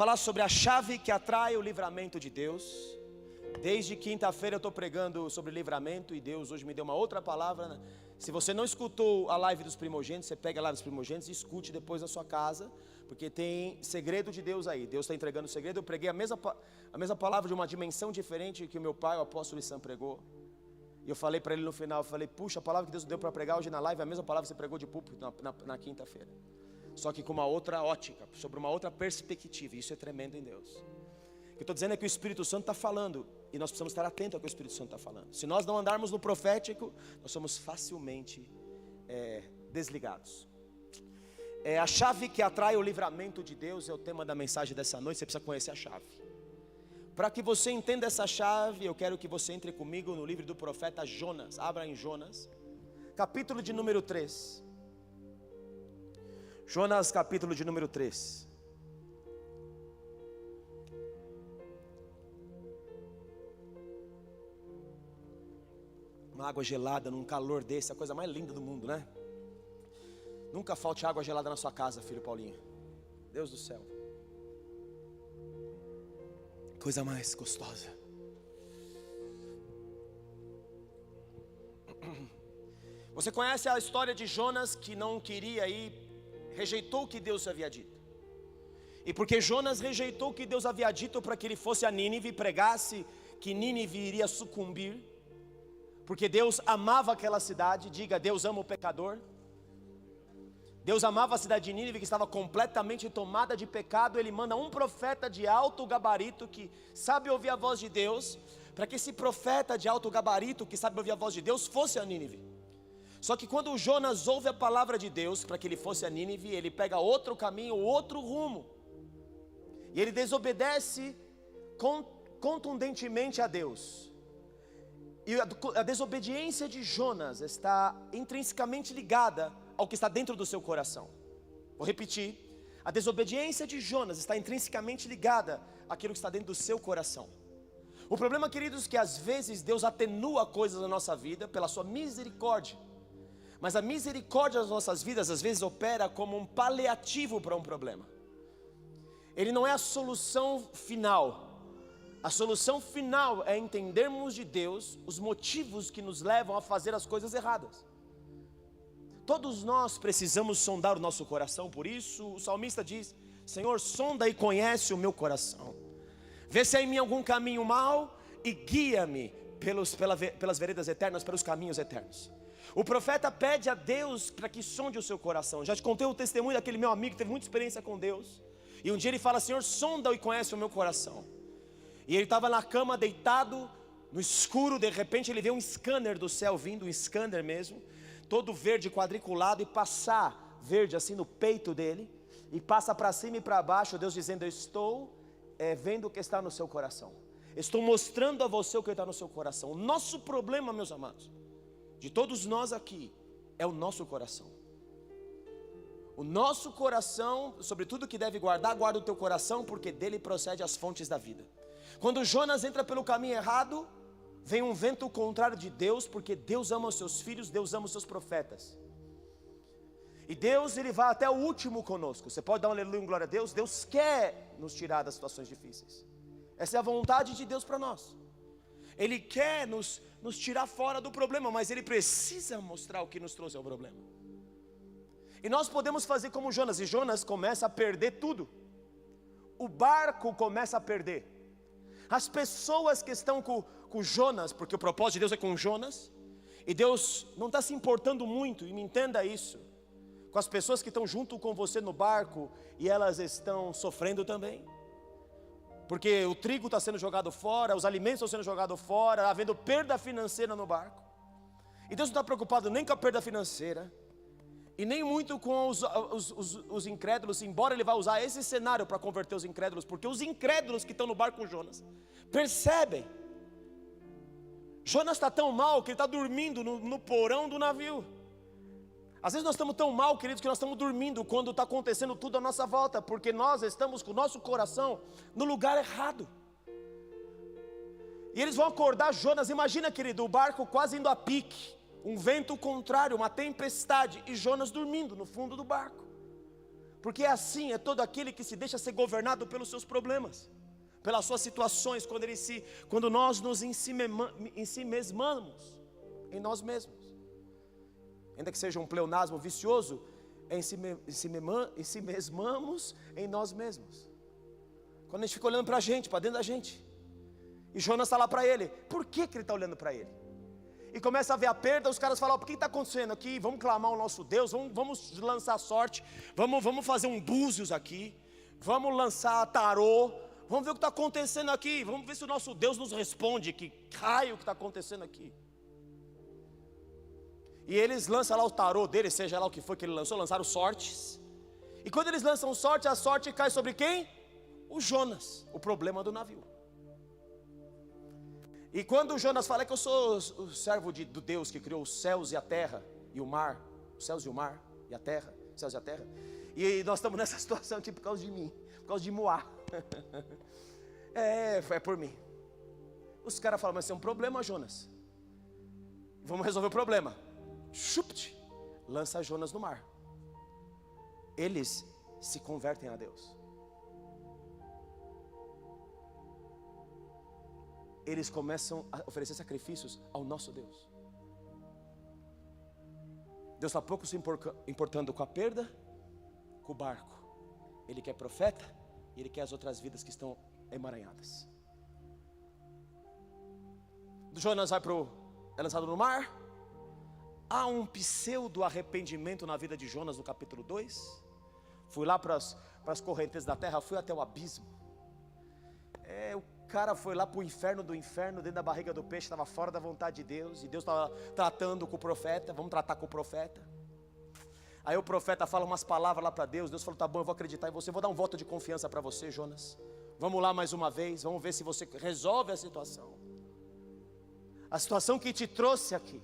Falar sobre a chave que atrai o livramento de Deus. Desde quinta-feira eu estou pregando sobre livramento e Deus hoje me deu uma outra palavra. Se você não escutou a live dos primogênitos, você pega lá dos primogênitos e escute depois na sua casa, porque tem segredo de Deus aí. Deus está entregando o segredo. Eu preguei a mesma palavra de uma dimensão diferente que o meu pai, o apóstolo Isam, pregou. E eu falei para ele no final, eu falei, puxa, a palavra que Deus deu para pregar hoje na live é a mesma palavra que você pregou de púlpito na quinta-feira. Só que com uma outra ótica, sobre uma outra perspectiva. Isso é tremendo em Deus. O que eu estou dizendo é que o Espírito Santo está falando, e nós precisamos estar atentos ao que o Espírito Santo está falando. Se nós não andarmos no profético, nós somos facilmente desligados. A chave que atrai o livramento de Deus é o tema da mensagem dessa noite. Você precisa conhecer a chave. Para que você entenda essa chave, eu quero que você entre comigo no livro do profeta Jonas. Abra em Jonas, capítulo de número 3. Jonas, capítulo de número 3. Uma água gelada num calor desse, a coisa mais linda do mundo, né? Nunca falte água gelada na sua casa, filho Paulinho. Deus do céu. Coisa mais gostosa. Você conhece a história de Jonas, que não queria ir, rejeitou o que Deus havia dito. E porque Jonas rejeitou o que Deus havia dito para que ele fosse a Nínive e pregasse que Nínive iria sucumbir, porque Deus amava aquela cidade. Diga, Deus ama o pecador. Deus amava a cidade de Nínive, que estava completamente tomada de pecado. Ele manda um profeta de alto gabarito, que sabe ouvir a voz de Deus, para que esse profeta de alto gabarito, que sabe ouvir a voz de Deus, fosse a Nínive. Só que quando Jonas ouve a palavra de Deus, para que ele fosse a Nínive, ele pega outro caminho, outro rumo. E ele desobedece contundentemente a Deus. E a desobediência de Jonas está intrinsecamente ligada ao que está dentro do seu coração. Vou repetir. A desobediência de Jonas está intrinsecamente ligada àquilo que está dentro do seu coração. O problema, queridos, é que às vezes Deus atenua coisas na nossa vida pela sua misericórdia. Mas a misericórdia das nossas vidas às vezes opera como um paliativo para um problema. Ele não é a solução final. A solução final é entendermos de Deus os motivos que nos levam a fazer as coisas erradas. Todos nós precisamos sondar o nosso coração. Por isso o salmista diz: Senhor, sonda e conhece o meu coração. Vê se há em mim algum caminho mau e guia-me pelas veredas eternas, pelos caminhos eternos. O profeta pede a Deus para que sonde o seu coração. Já te contei o testemunho daquele meu amigo que teve muita experiência com Deus. E um dia ele fala: Senhor, sonda e conhece o meu coração. E ele estava na cama deitado, no escuro. De repente ele vê um scanner do céu vindo, um scanner mesmo, todo verde, quadriculado, e passar verde assim no peito dele, e passa para cima e para baixo. Deus dizendo: eu estou vendo o que está no seu coração. Estou mostrando a você o que está no seu coração. O nosso problema, meus amados, de todos nós aqui, é o nosso coração. O nosso coração, sobre tudo que deve guardar, guarda o teu coração, porque dele procede as fontes da vida. Quando Jonas entra pelo caminho errado, vem um vento contrário de Deus, porque Deus ama os seus filhos, Deus ama os seus profetas. E Deus, ele vai até o último conosco. Você pode dar um aleluia, glória a Deus. Deus quer nos tirar das situações difíceis. Essa é a vontade de Deus para nós. Ele quer nos tirar fora do problema, mas Ele precisa mostrar o que nos trouxe ao problema. E nós podemos fazer como Jonas, e Jonas começa a perder tudo. O barco começa a perder. As pessoas que estão com Jonas, porque o propósito de Deus é com Jonas, e Deus não está se importando muito, e me entenda isso, com as pessoas que estão junto com você no barco, e elas estão sofrendo também. Porque o trigo está sendo jogado fora, os alimentos estão sendo jogados fora, havendo perda financeira no barco. E Deus não está preocupado nem com a perda financeira, e nem muito com os incrédulos, embora Ele vá usar esse cenário para converter os incrédulos, porque os incrédulos que estão no barco com Jonas percebem. Jonas está tão mal que ele está dormindo no porão do navio. Às vezes nós estamos tão mal, queridos, que nós estamos dormindo quando está acontecendo tudo à nossa volta, porque nós estamos com o nosso coração no lugar errado. E eles vão acordar Jonas. Imagina, querido, o barco quase indo a pique, um vento contrário, uma tempestade, e Jonas dormindo no fundo do barco. Porque assim é todo aquele que se deixa ser governado pelos seus problemas, pelas suas situações, quando nós nos ensimesmamos em nós mesmos. Ainda que seja um pleonasmo vicioso, ensimesmamos em nós mesmos. Quando a gente fica olhando para a gente, para dentro da gente. E Jonas está lá para ele. Por que ele está olhando para ele? E começa a ver a perda, os caras falam: o que está acontecendo aqui? Vamos clamar ao nosso Deus, vamos lançar sorte, vamos fazer um búzios aqui, vamos lançar tarô, vamos ver o que está acontecendo aqui, vamos ver se o nosso Deus nos responde, que raio que está acontecendo aqui. E eles lançam lá o tarô deles, seja lá o que foi que ele lançou, lançaram sortes. E quando eles lançam sorte, a sorte cai sobre quem? O Jonas, o problema do navio. E quando o Jonas fala que eu sou o servo do Deus que criou os céus e a terra e o mar, os céus e o mar e a terra, os céus e a terra, e nós estamos nessa situação aqui por causa de mim, por causa de Moá. É por mim. Os caras falam: mas isso é um problema, Jonas, vamos resolver o problema. Chupt, lança Jonas no mar. Eles se convertem a Deus. Eles começam a oferecer sacrifícios ao nosso Deus. Deus está pouco se importando com a perda, com o barco. Ele quer profeta e Ele quer as outras vidas que estão emaranhadas. Jonas é lançado no mar. Há um pseudo arrependimento na vida de Jonas no capítulo 2. Fui lá para as correntes da terra, fui até o abismo. O cara foi lá para o inferno do inferno, dentro da barriga do peixe, estava fora da vontade de Deus. E Deus estava tratando com o profeta, vamos tratar com o profeta. Aí o profeta fala umas palavras lá para Deus. Deus falou: tá bom, eu vou acreditar em você, vou dar um voto de confiança para você, Jonas. Vamos lá mais uma vez, vamos ver se você resolve a situação. A situação que te trouxe aqui.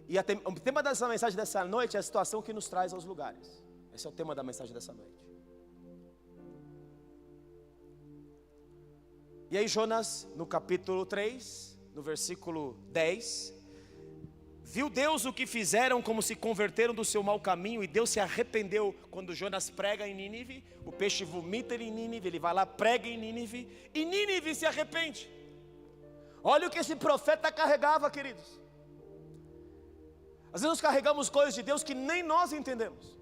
E o tema dessa mensagem dessa noite é a situação que nos traz aos lugares. Esse é o tema da mensagem dessa noite. E aí Jonas, no capítulo 3, no versículo 10, viu Deus o que fizeram, como se converteram do seu mau caminho, e Deus se arrependeu. Quando Jonas prega em Nínive, o peixe vomita ele em Nínive, ele vai lá, prega em Nínive, e Nínive se arrepende. Olha o que esse profeta carregava, queridos. Às vezes nós carregamos coisas de Deus que nem nós entendemos.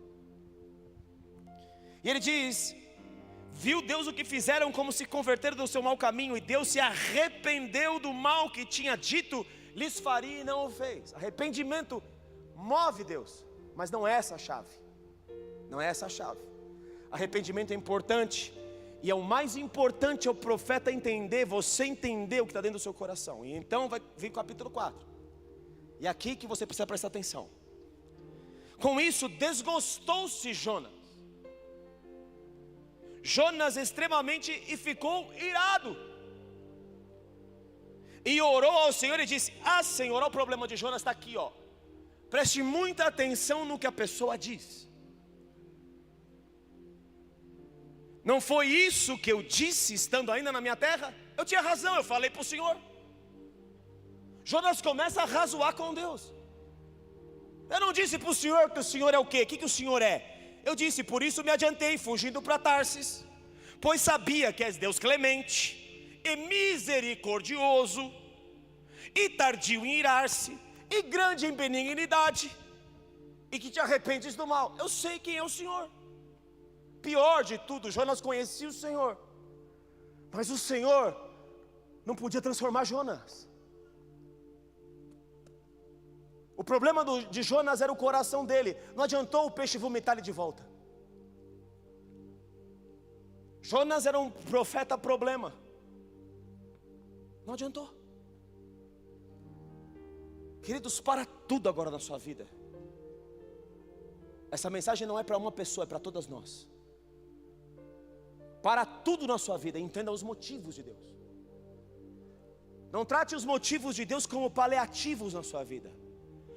E ele diz: viu Deus o que fizeram, como se converteram do seu mau caminho, e Deus se arrependeu do mal que tinha dito lhes faria e não o fez. Arrependimento move Deus, mas não é essa a chave. Não é essa a chave. Arrependimento é importante, e é o mais importante é o profeta entender, você entender o que está dentro do seu coração. E então vai vir o capítulo 4. E é aqui que você precisa prestar atenção. Com isso desgostou-se Jonas extremamente, e ficou irado. E orou ao Senhor e disse: Senhor, olha o problema de Jonas, está aqui, ó. Preste muita atenção no que a pessoa diz. Não foi isso que eu disse estando ainda na minha terra? Eu tinha razão, eu falei para o Senhor. Jonas começa a razoar com Deus. Eu não disse para o Senhor que o Senhor é o quê? O que o Senhor é? Eu disse: por isso me adiantei, fugindo para Tarsis, pois sabia que és Deus clemente e misericordioso, e tardio em irar-se, e grande em benignidade, e que te arrependes do mal. Eu sei quem é o Senhor. Pior de tudo, Jonas conhecia o Senhor, mas o Senhor não podia transformar Jonas. O problema de Jonas era o coração dele. Não adiantou o peixe vomitar ele de volta. Jonas era um profeta problema. Não adiantou. Queridos, para tudo agora na sua vida. Essa mensagem não é para uma pessoa, é para todas nós. Para tudo na sua vida, entenda os motivos de Deus. Não trate os motivos de Deus como paliativos na sua vida.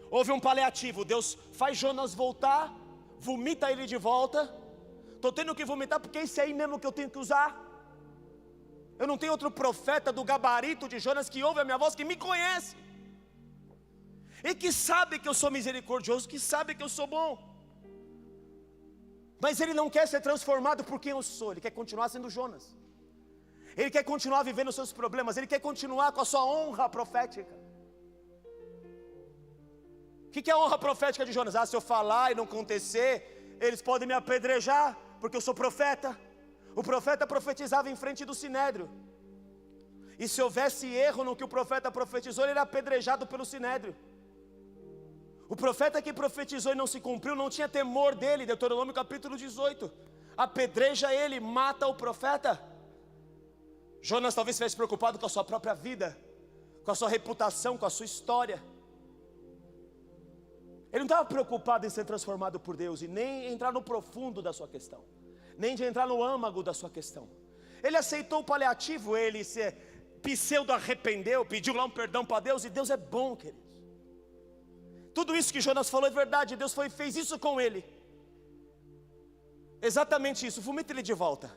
Houve um paliativo, Deus faz Jonas voltar, vomita ele de volta. Estou tendo que vomitar porque esse aí mesmo que eu tenho que usar. Eu não tenho outro profeta do gabarito de Jonas que ouve a minha voz, que me conhece, e que sabe que eu sou misericordioso, que sabe que eu sou bom. Mas ele não quer ser transformado por quem eu sou, ele quer continuar sendo Jonas. Ele quer continuar vivendo os seus problemas, ele quer continuar com a sua honra profética. O que é a honra profética de Jonas? Se eu falar e não acontecer, eles podem me apedrejar, porque eu sou profeta. O profeta profetizava em frente do sinédrio. E se houvesse erro no que o profeta profetizou, ele era apedrejado pelo sinédrio. O profeta que profetizou e não se cumpriu, não tinha temor dele. Deuteronômio capítulo 18. Apedreja ele, mata o profeta. Jonas talvez estivesse preocupado com a sua própria vida, com a sua reputação, com a sua história. Ele não estava preocupado em ser transformado por Deus, e nem entrar no profundo da sua questão, nem de entrar no âmago da sua questão. Ele aceitou o paliativo, ele se pseudo arrependeu, pediu lá um perdão para Deus, e Deus é bom, queridos. Tudo isso que Jonas falou é verdade, Deus fez isso com ele. Exatamente isso, vomita ele de volta.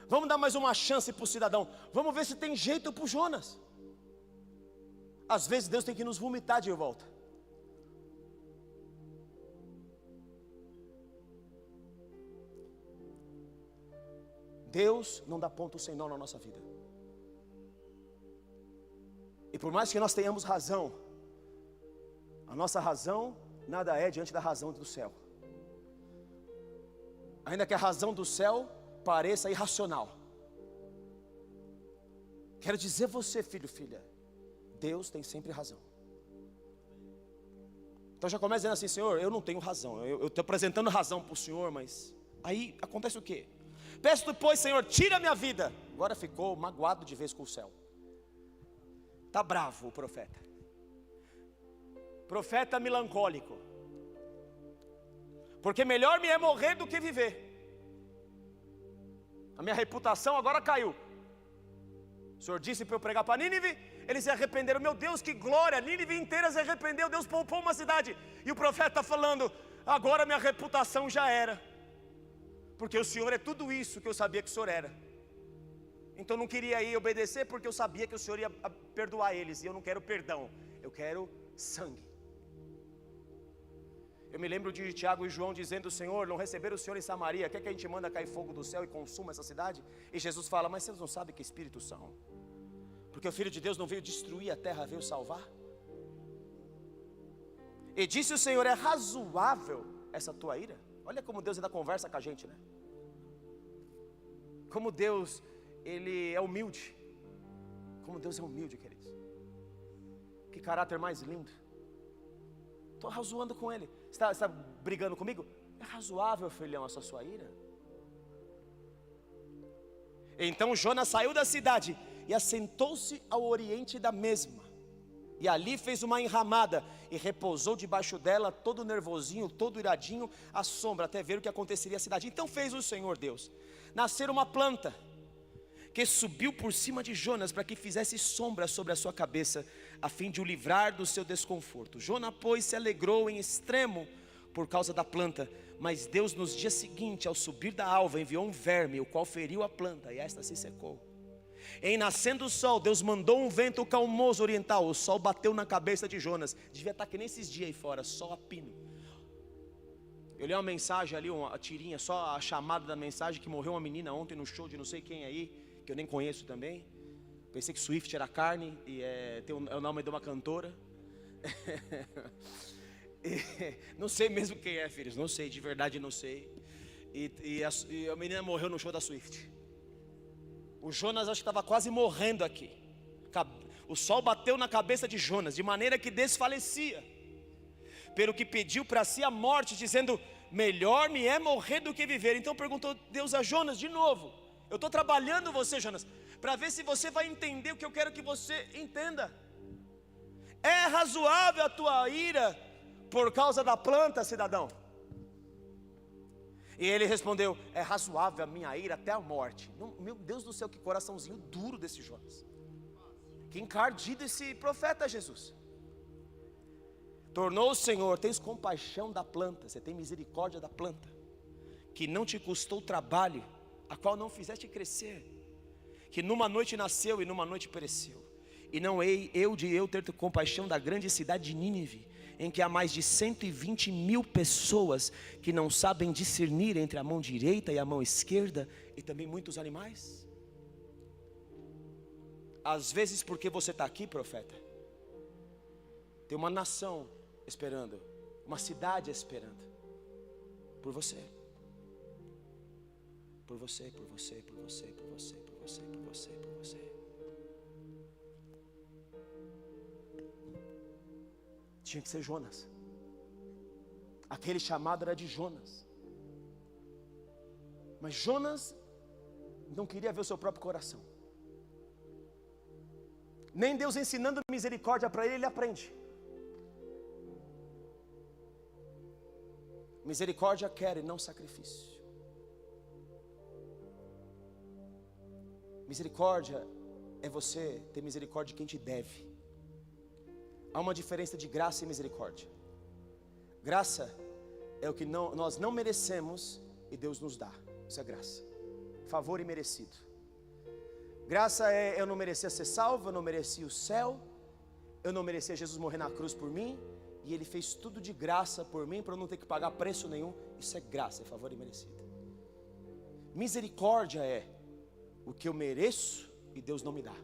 Vamos dar mais uma chance para o cidadão, vamos ver se tem jeito para o Jonas. Às vezes Deus tem que nos vomitar de volta. Deus não dá ponto sem nó na nossa vida. E por mais que nós tenhamos razão, a nossa razão nada é diante da razão do céu. Ainda que a razão do céu pareça irracional. Quero dizer você, filho, filha, Deus tem sempre razão. Então já começa dizendo assim: Senhor, eu não tenho razão, eu estou apresentando razão para o Senhor, mas aí acontece o quê? Peço-te, pois, Senhor, tira a minha vida. Agora ficou magoado de vez com o céu. Está bravo o profeta. Profeta melancólico. Porque melhor me é morrer do que viver. A minha reputação agora caiu. O Senhor disse para eu pregar para Nínive, eles se arrependeram. Meu Deus, que glória, Nínive inteira se arrependeu, Deus poupou uma cidade. E o profeta está falando: agora minha reputação já era. Porque o Senhor é tudo isso que eu sabia que o Senhor era. Então eu não queria ir obedecer, porque eu sabia que o Senhor ia perdoar eles. E eu não quero perdão, eu quero sangue. Eu me lembro de Tiago e João dizendo: Senhor, não receberam o Senhor em Samaria, quer que a gente manda cair fogo do céu e consuma essa cidade? E Jesus fala: mas vocês não sabem que espíritos são? Porque o Filho de Deus não veio destruir a terra, veio salvar. E disse o Senhor: é razoável essa tua ira? Olha como Deus ainda conversa com a gente, né? Como Deus, Ele é humilde. Como Deus é humilde, queridos. Que caráter mais lindo. Estou razoando com Ele. Você está brigando comigo? É razoável, filhão, essa sua ira? Então Jonas saiu da cidade e assentou-se ao oriente da mesma. E ali fez uma enramada e repousou debaixo dela, todo nervosinho, todo iradinho, à sombra, até ver o que aconteceria à cidade. Então fez o Senhor Deus nascer uma planta que subiu por cima de Jonas, para que fizesse sombra sobre a sua cabeça, a fim de o livrar do seu desconforto. Jonas, pois, se alegrou em extremo por causa da planta. Mas Deus, nos dias seguintes, ao subir da alva, enviou um verme, o qual feriu a planta, e esta se secou. Em nascendo o sol, Deus mandou um vento calmoso oriental. O sol bateu na cabeça de Jonas. Devia estar que nesses dias aí fora, sol a pino. Eu li uma mensagem ali, uma tirinha, só a chamada da mensagem, que morreu uma menina ontem no show de não sei quem aí, que eu nem conheço também. Pensei que Swift era carne, e é o nome de uma cantora. Não sei mesmo quem é, filhos, não sei, de verdade não sei. E a menina morreu no show da Swift. O Jonas acho que estava quase morrendo aqui. O sol bateu na cabeça de Jonas, de maneira que desfalecia, pelo que pediu para si a morte, dizendo: melhor me é morrer do que viver. Então perguntou Deus a Jonas de novo: eu estou trabalhando você, Jonas, para ver se você vai entender o que eu quero que você entenda. É razoável a tua ira por causa da planta, cidadão? E ele respondeu: é razoável a minha ira até a morte. Não, meu Deus do céu, que coraçãozinho duro desse Jonas. Que encardido esse profeta Jesus. Tornou o Senhor: tens compaixão da planta, você tem misericórdia da planta, que não te custou trabalho, a qual não fizeste crescer, que numa noite nasceu e numa noite pereceu. E não hei eu de ter compaixão da grande cidade de Nínive, em que há mais de 120.000 pessoas que não sabem discernir entre a mão direita e a mão esquerda, e também muitos animais? Às vezes, porque você está aqui, profeta, tem uma nação esperando, uma cidade esperando, por você. Por você, por você, por você, por você, por você, por você, por você. Tinha que ser Jonas. Aquele chamado era de Jonas. Mas Jonas não queria ver o seu próprio coração. Nem Deus ensinando misericórdia para ele, ele aprende. Misericórdia quer e não sacrifício. Misericórdia é você ter misericórdia de quem te deve. Há uma diferença de graça e misericórdia. Graça é o que nós não merecemos e Deus nos dá. Isso é graça. Favor imerecido. Graça é eu não merecia ser salvo, eu não merecia o céu, eu não merecia Jesus morrer na cruz por mim, e Ele fez tudo de graça por mim, para eu não ter que pagar preço nenhum. Isso é graça, é favor imerecido. Misericórdia é o que eu mereço e Deus não me dá.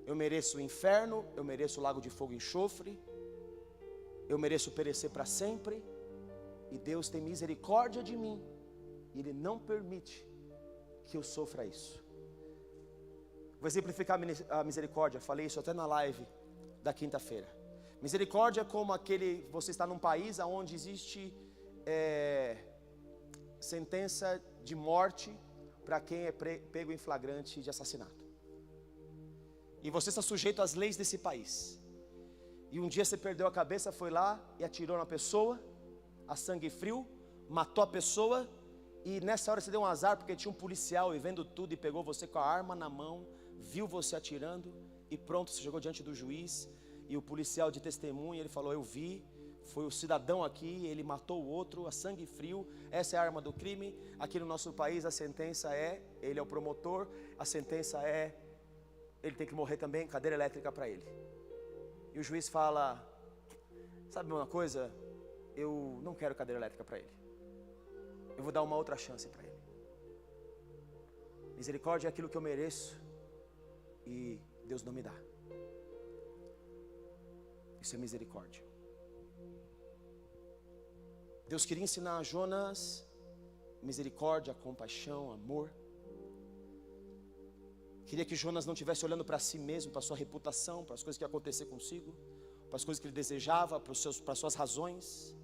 Eu mereço o inferno, eu mereço o lago de fogo e enxofre, eu mereço perecer para sempre, e Deus tem misericórdia de mim, e Ele não permite que eu sofra isso. Vou exemplificar a misericórdia, falei isso até na live da quinta-feira. Misericórdia é como aquele, você está num país onde existe sentença de morte para quem é pego em flagrante de assassinato. E você está sujeito às leis desse país. E um dia você perdeu a cabeça, foi lá e atirou na pessoa, a sangue frio, matou a pessoa. E nessa hora você deu um azar, porque tinha um policial e vendo tudo, e pegou você com a arma na mão, viu você atirando, e pronto, você chegou diante do juiz. E o policial de testemunha, ele falou: eu vi, foi o cidadão aqui, ele matou o outro, a sangue frio, essa é a arma do crime. Aqui no nosso país a sentença é, ele é o promotor, a sentença é, ele tem que morrer também, cadeira elétrica para ele. E o juiz fala: sabe uma coisa, eu não quero cadeira elétrica para ele, eu vou dar uma outra chance para ele. Misericórdia é aquilo que eu mereço e Deus não me dá. Isso é misericórdia. Deus queria ensinar a Jonas misericórdia, compaixão, amor. Queria que Jonas não estivesse olhando para si mesmo, para a sua reputação, para as coisas que iam acontecer consigo, para as coisas que ele desejava, para as suas razões,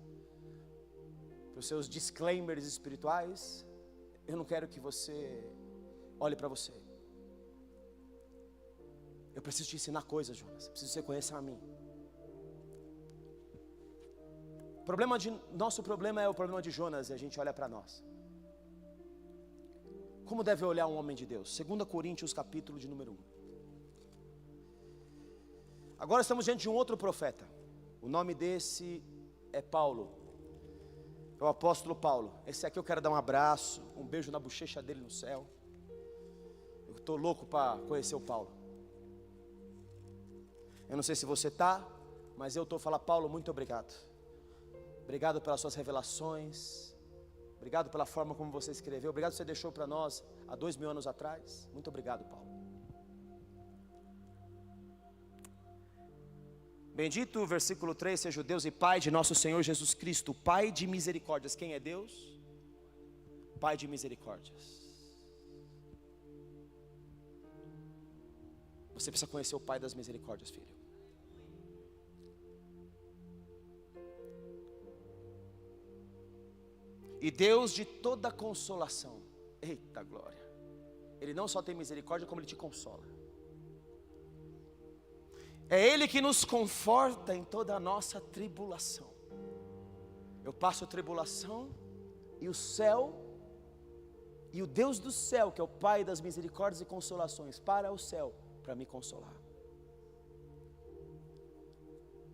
para os seus disclaimers espirituais. Eu não quero que você olhe para você. Eu preciso te ensinar coisas, Jonas. Eu preciso que você conheça a mim. Nosso problema é o problema de Jonas, e a gente olha para nós. Como deve olhar um homem de Deus? 2 Coríntios capítulo de número 1. Agora estamos diante de um outro profeta. O nome desse é Paulo. É o apóstolo Paulo. Esse aqui eu quero dar um abraço, um beijo na bochecha dele no céu. Eu estou louco para conhecer o Paulo. Eu não sei se você está, mas eu estou falando: Paulo, muito obrigado. Obrigado pelas suas revelações. Obrigado pela forma como você escreveu. Obrigado por você deixou para nós há 2000 anos atrás. Muito obrigado, Paulo. Bendito o versículo 3, seja o Deus e Pai de nosso Senhor Jesus Cristo, Pai de misericórdias. Quem é Deus? Pai de misericórdias. Você precisa conhecer o Pai das misericórdias, filho. E Deus de toda consolação. Eita glória. Ele não só tem misericórdia, como Ele te consola. É Ele que nos conforta em toda a nossa tribulação. Eu passo tribulação, e o céu, e o Deus do céu, que é o Pai das misericórdias e consolações, para o céu, para me consolar.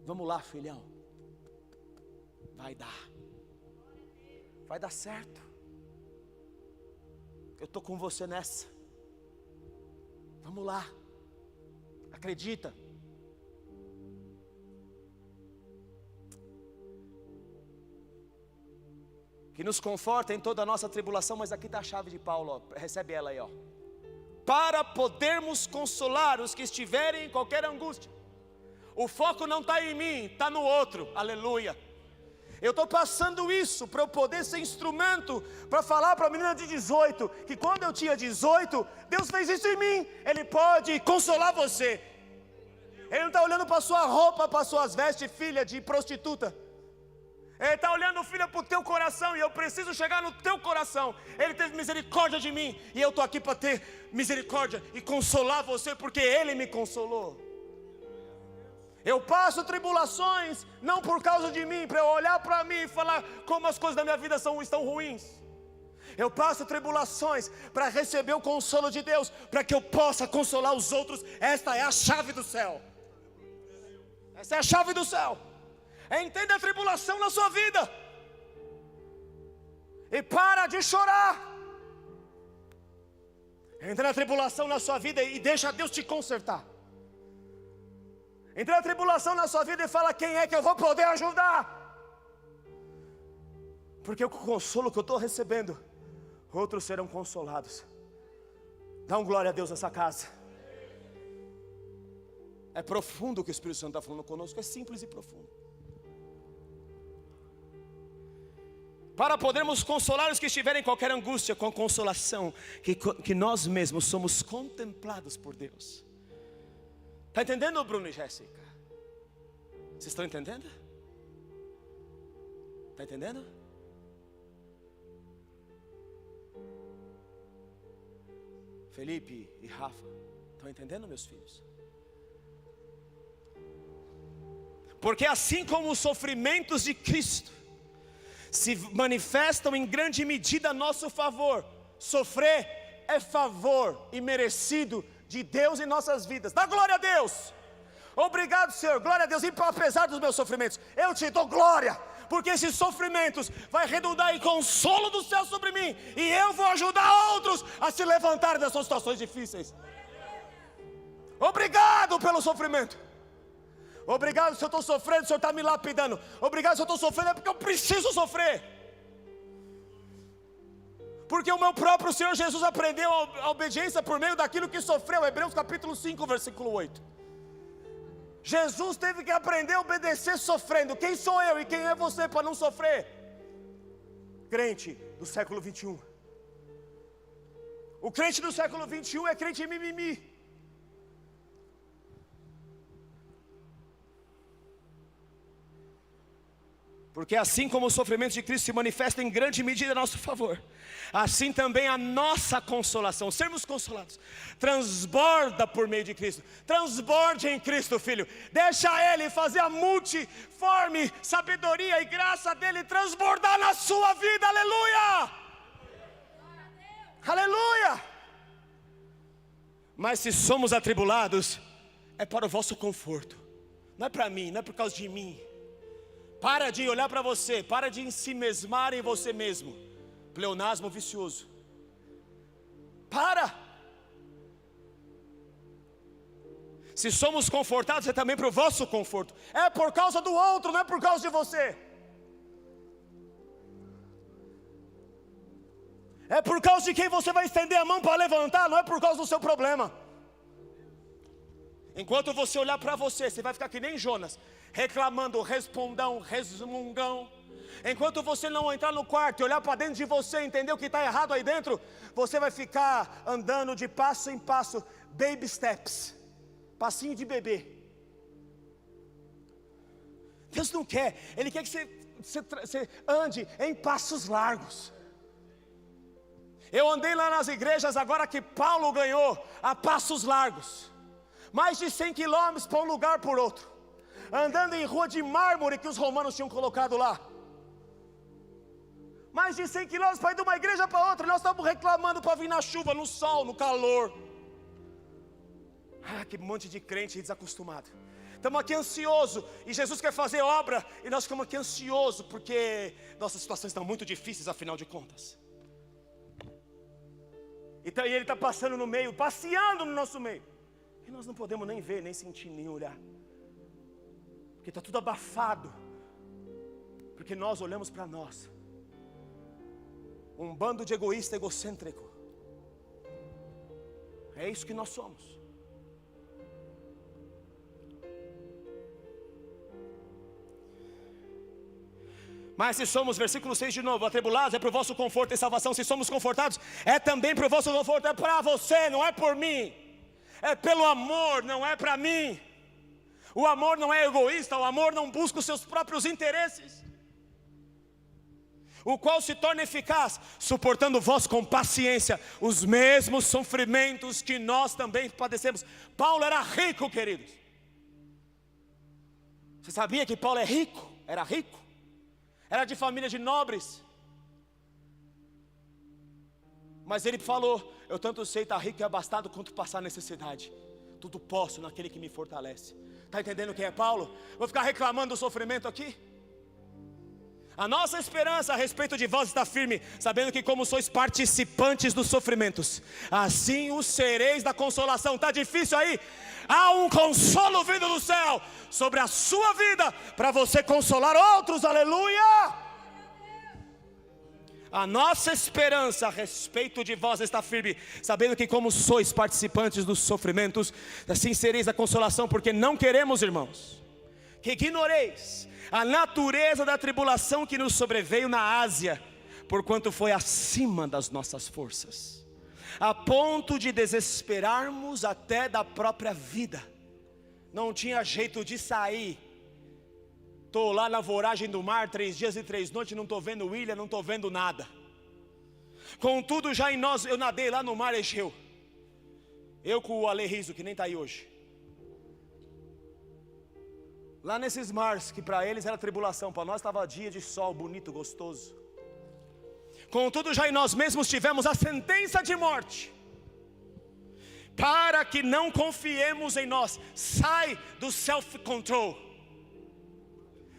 Vamos lá, filhão. Vai dar. Vai dar certo. Eu estou com você nessa. Vamos lá. Acredita. Que nos conforta em toda a nossa tribulação, mas aqui está a chave de Paulo, ó. Recebe ela aí, ó. Para podermos consolar os que estiverem em qualquer angústia. O foco não está em mim, está no outro, aleluia. Eu estou passando isso para eu poder ser instrumento para falar para a menina de 18, que quando eu tinha 18, Deus fez isso em mim. Ele pode consolar você. Ele não está olhando para a sua roupa, para as suas vestes, filha de prostituta. Ele está olhando, filha, para o teu coração, e eu preciso chegar no teu coração. Ele teve misericórdia de mim, e eu estou aqui para ter misericórdia e consolar você, porque Ele me consolou. Eu passo tribulações, não por causa de mim, para eu olhar para mim e falar como as coisas da minha vida estão ruins. Eu passo tribulações para receber o consolo de Deus, para que eu possa consolar os outros. Esta é a chave do céu. Essa é a chave do céu. Entenda a tribulação na sua vida. E para de chorar. Entra na tribulação na sua vida e deixa Deus te consertar. Entra na tribulação na sua vida e fala: quem é que eu vou poder ajudar? Porque o consolo que eu estou recebendo, outros serão consolados. Dá um glória a Deus nessa casa. É profundo o que o Espírito Santo está falando conosco. É simples e profundo. Para podermos consolar os que estiverem em qualquer angústia, com a consolação que nós mesmos somos contemplados por Deus. Está entendendo, Bruno e Jéssica? Vocês estão entendendo? Está entendendo? Felipe e Rafa, estão entendendo, meus filhos? Porque assim como os sofrimentos de Cristo se manifestam em grande medida a nosso favor, sofrer é favor e merecido de Deus em nossas vidas. Dá glória a Deus. Obrigado, Senhor, glória a Deus. E apesar dos meus sofrimentos, eu te dou glória, porque esses sofrimentos vai redundar em consolo do céu sobre mim, e eu vou ajudar outros a se levantarem das suas situações difíceis. Obrigado pelo sofrimento. Obrigado se eu estou sofrendo, o Senhor está me lapidando. Obrigado se eu estou sofrendo, é porque eu preciso sofrer. Porque o meu próprio Senhor Jesus aprendeu a obediência por meio daquilo que sofreu. Hebreus capítulo 5, versículo 8. Jesus teve que aprender a obedecer sofrendo. Quem sou eu e quem é você para não sofrer? Crente do século 21. O crente do século 21 é crente mimimi. Porque assim como o sofrimento de Cristo se manifesta em grande medida a nosso favor, assim também a nossa consolação, sermos consolados, transborda por meio de Cristo. Transborde em Cristo, filho. Deixa Ele fazer a multiforme sabedoria e graça dEle transbordar na sua vida. Aleluia! Aleluia! Mas se somos atribulados, é para o vosso conforto. Não é para mim, não é por causa de mim. Para de olhar para você, para de se mesmar em você mesmo. Pleonasmo vicioso. Para. Se somos confortados, é também para o vosso conforto. É por causa do outro, não é por causa de você. É por causa de quem você vai estender a mão para levantar, não é por causa do seu problema. Enquanto você olhar para você, você vai ficar que nem Jonas, reclamando, respondão, resmungão. Enquanto você não entrar no quarto e olhar para dentro de você, entender o que está errado aí dentro, você vai ficar andando de passo em passo, baby steps, passinho de bebê. Deus não quer, Ele quer que você ande em passos largos. Eu andei lá nas igrejas agora que Paulo ganhou, a passos largos. Mais de 100 quilômetros para um lugar por outro, andando em rua de mármore que os romanos tinham colocado lá. Mais de 100 quilômetros para ir de uma igreja para outra. Nós estamos reclamando para vir na chuva, no sol, no calor. Ah, que monte de crente desacostumado. Estamos aqui ansiosos, e Jesus quer fazer obra, e nós ficamos aqui ansiosos, porque nossas situações estão muito difíceis, afinal de contas. Então Ele está passando no meio, passeando no nosso meio. E que nós não podemos nem ver, nem sentir, nem olhar. Porque está tudo abafado. Porque nós olhamos para nós. Um bando de egoísta egocêntrico. É isso que nós somos. Mas se somos, versículo 6 de novo, atribulados, é para o vosso conforto e salvação. Se somos confortados, é também para o vosso conforto. É para você, não é por mim. É pelo amor, não é para mim. O amor não é egoísta, o amor não busca os seus próprios interesses. O qual se torna eficaz, suportando vós com paciência os mesmos sofrimentos que nós também padecemos. Paulo era rico, queridos. Você sabia que Paulo é rico? Era rico. Era de família de nobres. Mas ele falou: eu tanto sei estar rico e abastado quanto passar necessidade. Tudo posso naquele que me fortalece. Está entendendo quem é Paulo? Vou ficar reclamando do sofrimento aqui? A nossa esperança a respeito de vós está firme, sabendo que como sois participantes dos sofrimentos, assim os sereis da consolação. Está difícil aí? Há um consolo vindo do céu sobre a sua vida, para você consolar outros, aleluia! A nossa esperança a respeito de vós está firme, sabendo que como sois participantes dos sofrimentos, assim sereis da consolação, porque não queremos, irmãos, que ignoreis a natureza da tribulação que nos sobreveio na Ásia, porquanto foi acima das nossas forças, a ponto de desesperarmos até da própria vida. Não tinha jeito de sair. Estou lá na voragem do mar, 3 dias e 3 noites, não estou vendo ilha, não estou vendo nada. Contudo já em nós, eu nadei lá no mar Egeu. Eu com o Ale Riso, que nem está aí hoje. Lá nesses mares, que para eles era tribulação, para nós estava dia de sol, bonito, gostoso. Contudo já em nós mesmos tivemos a sentença de morte, para que não confiemos em nós. Sai do self-control.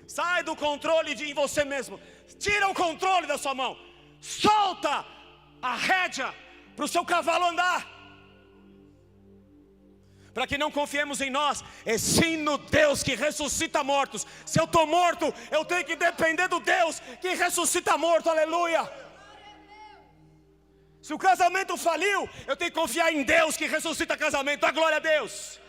Sai do controle em você mesmo. Tira o controle da sua mão. Solta a rédea para o seu cavalo andar. Para que não confiemos em nós, e sim no Deus que ressuscita mortos. Se eu estou morto, eu tenho que depender do Deus que ressuscita morto, aleluia. Se o casamento faliu, eu tenho que confiar em Deus que ressuscita casamento, a glória a Deus.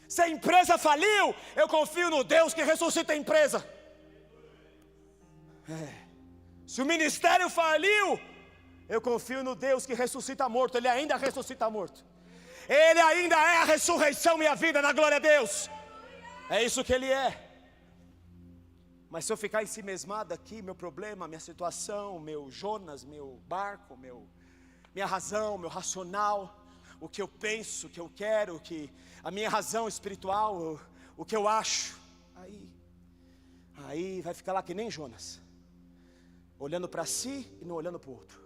Se a empresa faliu, eu confio no Deus que ressuscita a empresa. Se o ministério faliu, eu confio no Deus que ressuscita morto. Ele ainda ressuscita morto. Ele ainda é a ressurreição e a vida, na glória a Deus. É isso que Ele é. Mas se eu ficar ensimesmado aqui, meu problema, minha situação, meu Jonas, meu barco, minha razão, meu racional, o que eu penso, o que eu quero, a minha razão espiritual, o que eu acho, aí vai ficar lá que nem Jonas, olhando para si e não olhando para o outro.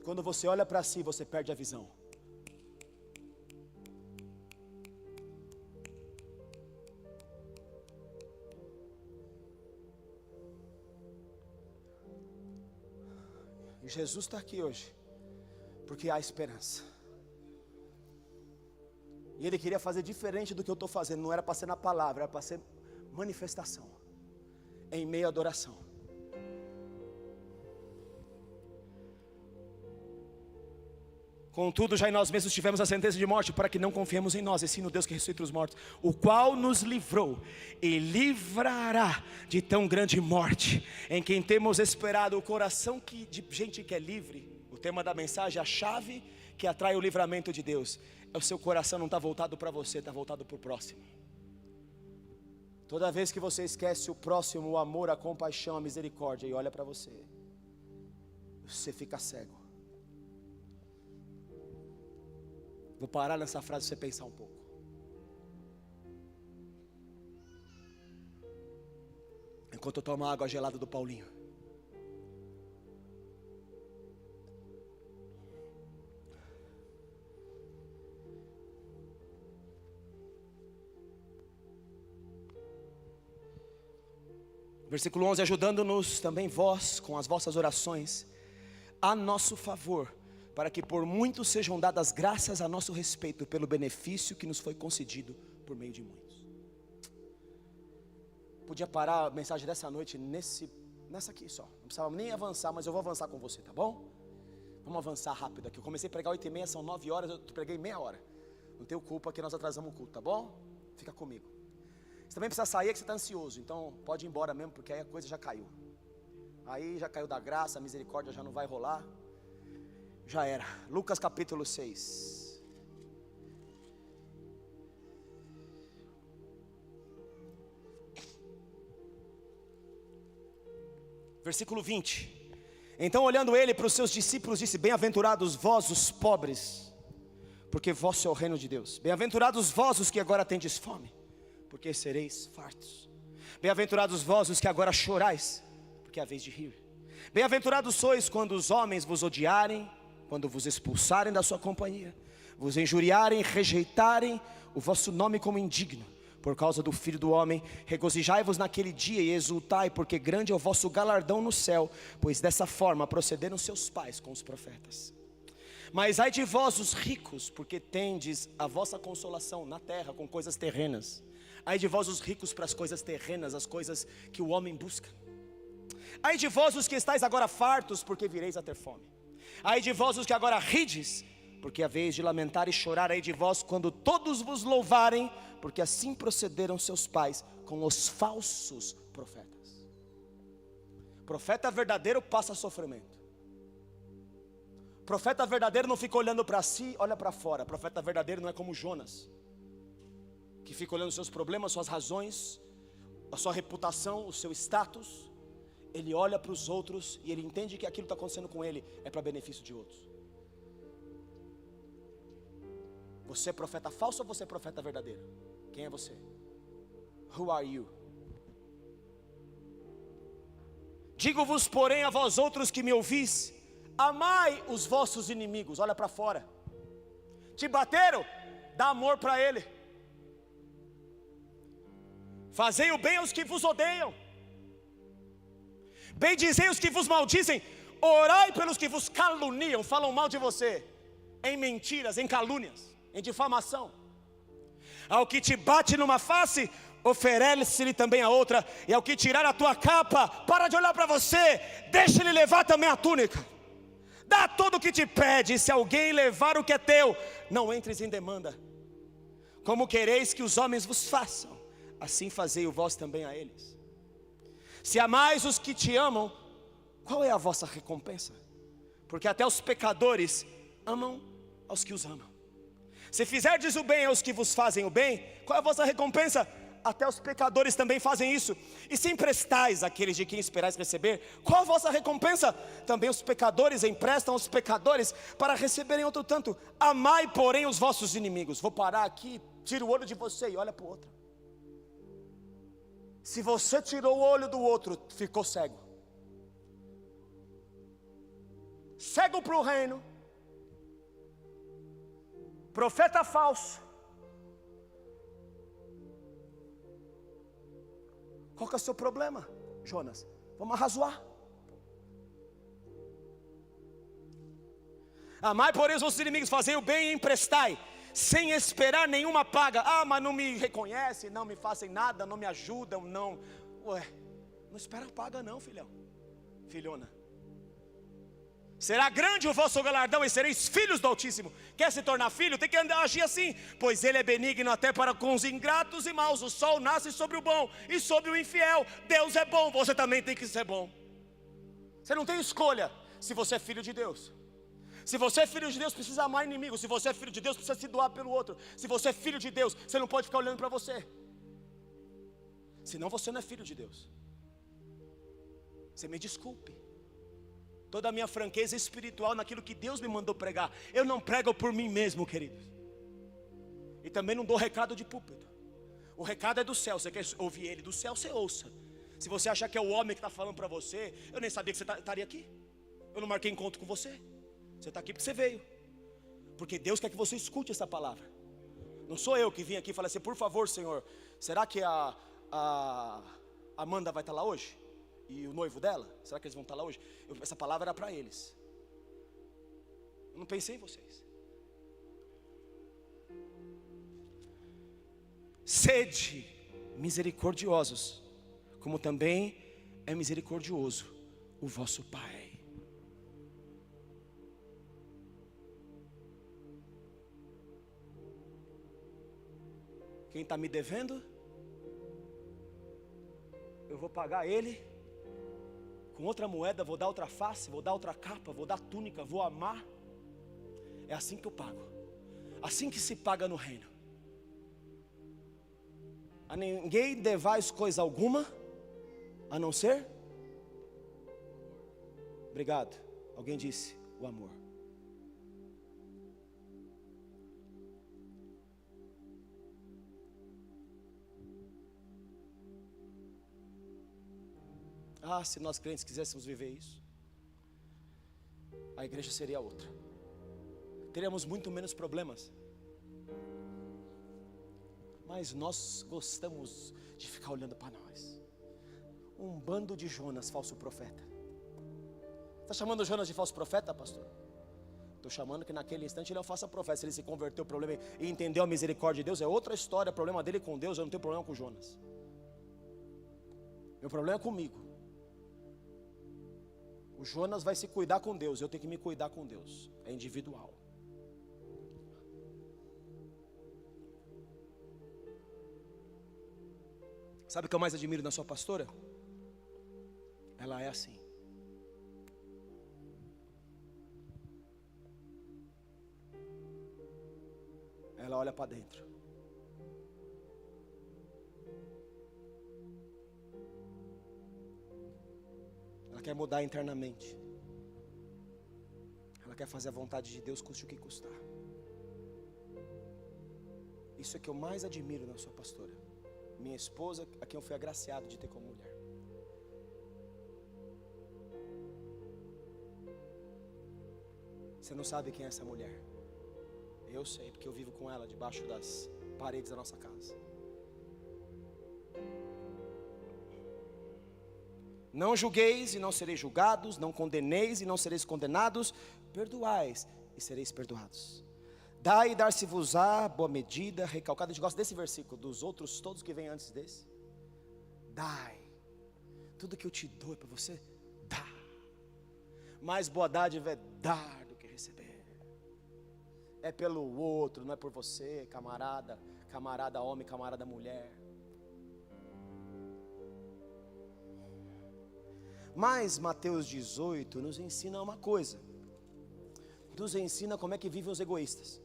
Quando você olha para si, você perde a visão. E Jesus está aqui hoje, porque há esperança. E Ele queria fazer diferente do que eu estou fazendo. Não era para ser na palavra, era para ser manifestação, em meio à adoração. Contudo, já em nós mesmos tivemos a sentença de morte, para que não confiemos em nós, e sim no Deus que ressuscita os mortos, o qual nos livrou e livrará de tão grande morte, em quem temos esperado. O coração de gente que é livre, o tema da mensagem, a chave que atrai o livramento de Deus, é o seu coração não está voltado para você, está voltado para o próximo. Toda vez que você esquece o próximo, o amor, a compaixão, a misericórdia, e olha para você, você fica cego. Vou parar nessa frase para você pensar um pouco. Enquanto eu tomo a água gelada do Paulinho. Versículo 11: ajudando-nos também vós com as vossas orações a nosso favor, para que por muitos sejam dadas graças a nosso respeito, pelo benefício que nos foi concedido por meio de muitos. Podia parar a mensagem dessa noite nessa aqui só, não precisava nem avançar, mas eu vou avançar com você, tá bom? Vamos avançar rápido aqui. Eu comecei a pregar 8h30, são 9 horas, eu preguei meia hora. Não tenho culpa que nós atrasamos o culto, tá bom? Fica comigo. Você também precisa sair, que você está ansioso, então pode ir embora mesmo, porque aí a coisa já caiu. Aí já caiu da graça, a misericórdia já não vai rolar. Já era. Lucas capítulo 6. Versículo 20. Então, olhando ele para os seus discípulos, disse: bem-aventurados vós os pobres, porque vosso é o reino de Deus. Bem-aventurados vós os que agora tendes fome, porque sereis fartos. Bem-aventurados vós os que agora chorais, porque é a vez de rir. Bem-aventurados sois quando os homens vos odiarem, quando vos expulsarem da sua companhia, vos injuriarem, rejeitarem o vosso nome como indigno, por causa do Filho do Homem. Regozijai-vos naquele dia e exultai, porque grande é o vosso galardão no céu, pois dessa forma procederam seus pais com os profetas. Mas ai de vós os ricos, porque tendes a vossa consolação na terra com coisas terrenas. Ai de vós os ricos para as coisas terrenas, as coisas que o homem busca. Ai de vós os que estáis agora fartos, porque vireis a ter fome. Ai de vós os que agora rides, porque a vez de lamentar e chorar. Ai de vós quando todos vos louvarem, porque assim procederam seus pais com os falsos profetas. Profeta verdadeiro passa sofrimento. Profeta verdadeiro não fica olhando para si, olha para fora. Profeta verdadeiro não é como Jonas, que fica olhando os seus problemas, suas razões, a sua reputação, o seu status. Ele olha para os outros e ele entende que aquilo que está acontecendo com ele é para benefício de outros. Você é profeta falso ou você é profeta verdadeiro? Quem é você? Who are you? Digo-vos, porém, a vós outros que me ouvis, amai os vossos inimigos. Olha para fora. Te bateram? Dá amor para ele. Fazei o bem aos que vos odeiam. Bendizei os que vos maldizem. Orai pelos que vos caluniam, falam mal de você, em mentiras, em calúnias, em difamação. Ao que te bate numa face, oferece-lhe também a outra. E ao que tirar a tua capa, para de olhar para você, deixa-lhe levar também a túnica. Dá tudo o que te pede. Se alguém levar o que é teu, não entres em demanda. Como quereis que os homens vos façam, assim fazei o vós também a eles. Se amais os que te amam, qual é a vossa recompensa? Porque até os pecadores amam aos que os amam. Se fizerdes o bem aos que vos fazem o bem, qual é a vossa recompensa? Até os pecadores também fazem isso. E se emprestais àqueles de quem esperais receber, qual a vossa recompensa? Também os pecadores emprestam aos pecadores para receberem outro tanto. Amai, porém, os vossos inimigos. Vou parar aqui, tira o olho de você e olha para o outro. Se você tirou o olho do outro, ficou cego. Cego para o reino. Profeta falso. Qual que é o seu problema, Jonas? Vamos arrazoar. Amai, porém, os vossos inimigos, fazei o bem e emprestai, sem esperar nenhuma paga. Ah, mas não me reconhece, não me fazem nada, não me ajudam, não. Ué, não espera paga não, filhão, filhona. Será grande o vosso galardão e sereis filhos do Altíssimo. Quer se tornar filho? Tem que agir assim. Pois ele é benigno até para com os ingratos e maus. O sol nasce sobre o bom e sobre o infiel. Deus é bom, você também tem que ser bom. Você não tem escolha se você é filho de Deus. Se você é filho de Deus, precisa amar inimigo. Se você é filho de Deus, precisa se doar pelo outro. Se você é filho de Deus, você não pode ficar olhando para você. Senão você não é filho de Deus. Você me desculpe. Toda a minha franqueza espiritual naquilo que Deus me mandou pregar. Eu não prego por mim mesmo, queridos. E também não dou recado de púlpito. O recado é do céu. Você quer ouvir ele do céu, você ouça. Se você achar que é o homem que está falando para você, eu nem sabia que você estaria aqui. Eu não marquei encontro com você. Você está aqui porque você veio. Porque Deus quer que você escute essa palavra. Não sou eu que vim aqui e falei assim: por favor, Senhor, será que a Amanda vai estar lá hoje? E o noivo dela? Será que eles vão estar lá hoje? Essa palavra era para eles. Eu não pensei em vocês. Sede misericordiosos, como também é misericordioso o vosso Pai. Quem está me devendo, eu vou pagar ele com outra moeda, vou dar outra face, vou dar outra capa, vou dar túnica, vou amar. É assim que eu pago. Assim que se paga no reino. A ninguém devais coisa alguma, a não ser. Obrigado. Alguém disse o amor. Ah, se nós crentes quiséssemos viver isso, a igreja seria outra. Teríamos muito menos problemas. Mas nós gostamos de ficar olhando para nós. Um bando de Jonas, falso profeta. Está chamando Jonas de falso profeta, pastor? Estou chamando que naquele instante ele é um falso profeta. Se ele se converteu o problema e entendeu a misericórdia de Deus, é outra história. O problema dele com Deus, eu não tenho problema com Jonas. Meu problema é comigo. O Jonas vai se cuidar com Deus, eu tenho que me cuidar com Deus. É individual. Sabe o que eu mais admiro na sua pastora? Ela é assim. Ela olha para dentro. Ela quer mudar internamente. Ela quer fazer a vontade de Deus, custe o que custar. Isso é que eu mais admiro na sua pastora. Minha esposa, a quem eu fui agraciado de ter como mulher. Você não sabe quem é essa mulher? Eu sei, porque eu vivo com ela debaixo das paredes da nossa casa. Não julgueis e não sereis julgados, não condeneis e não sereis condenados, perdoais e sereis perdoados. Dai e dar-se-vos-á boa medida, recalcada. A gente gosta desse versículo, dos outros todos que vêm antes desse. Dai, tudo que eu te dou é para você, dá. Mais boa dádiva é dar do que receber. É pelo outro, não é por você, camarada, camarada homem, camarada mulher. Mas Mateus 18 nos ensina uma coisa. Nos ensina como é que vivem os egoístas.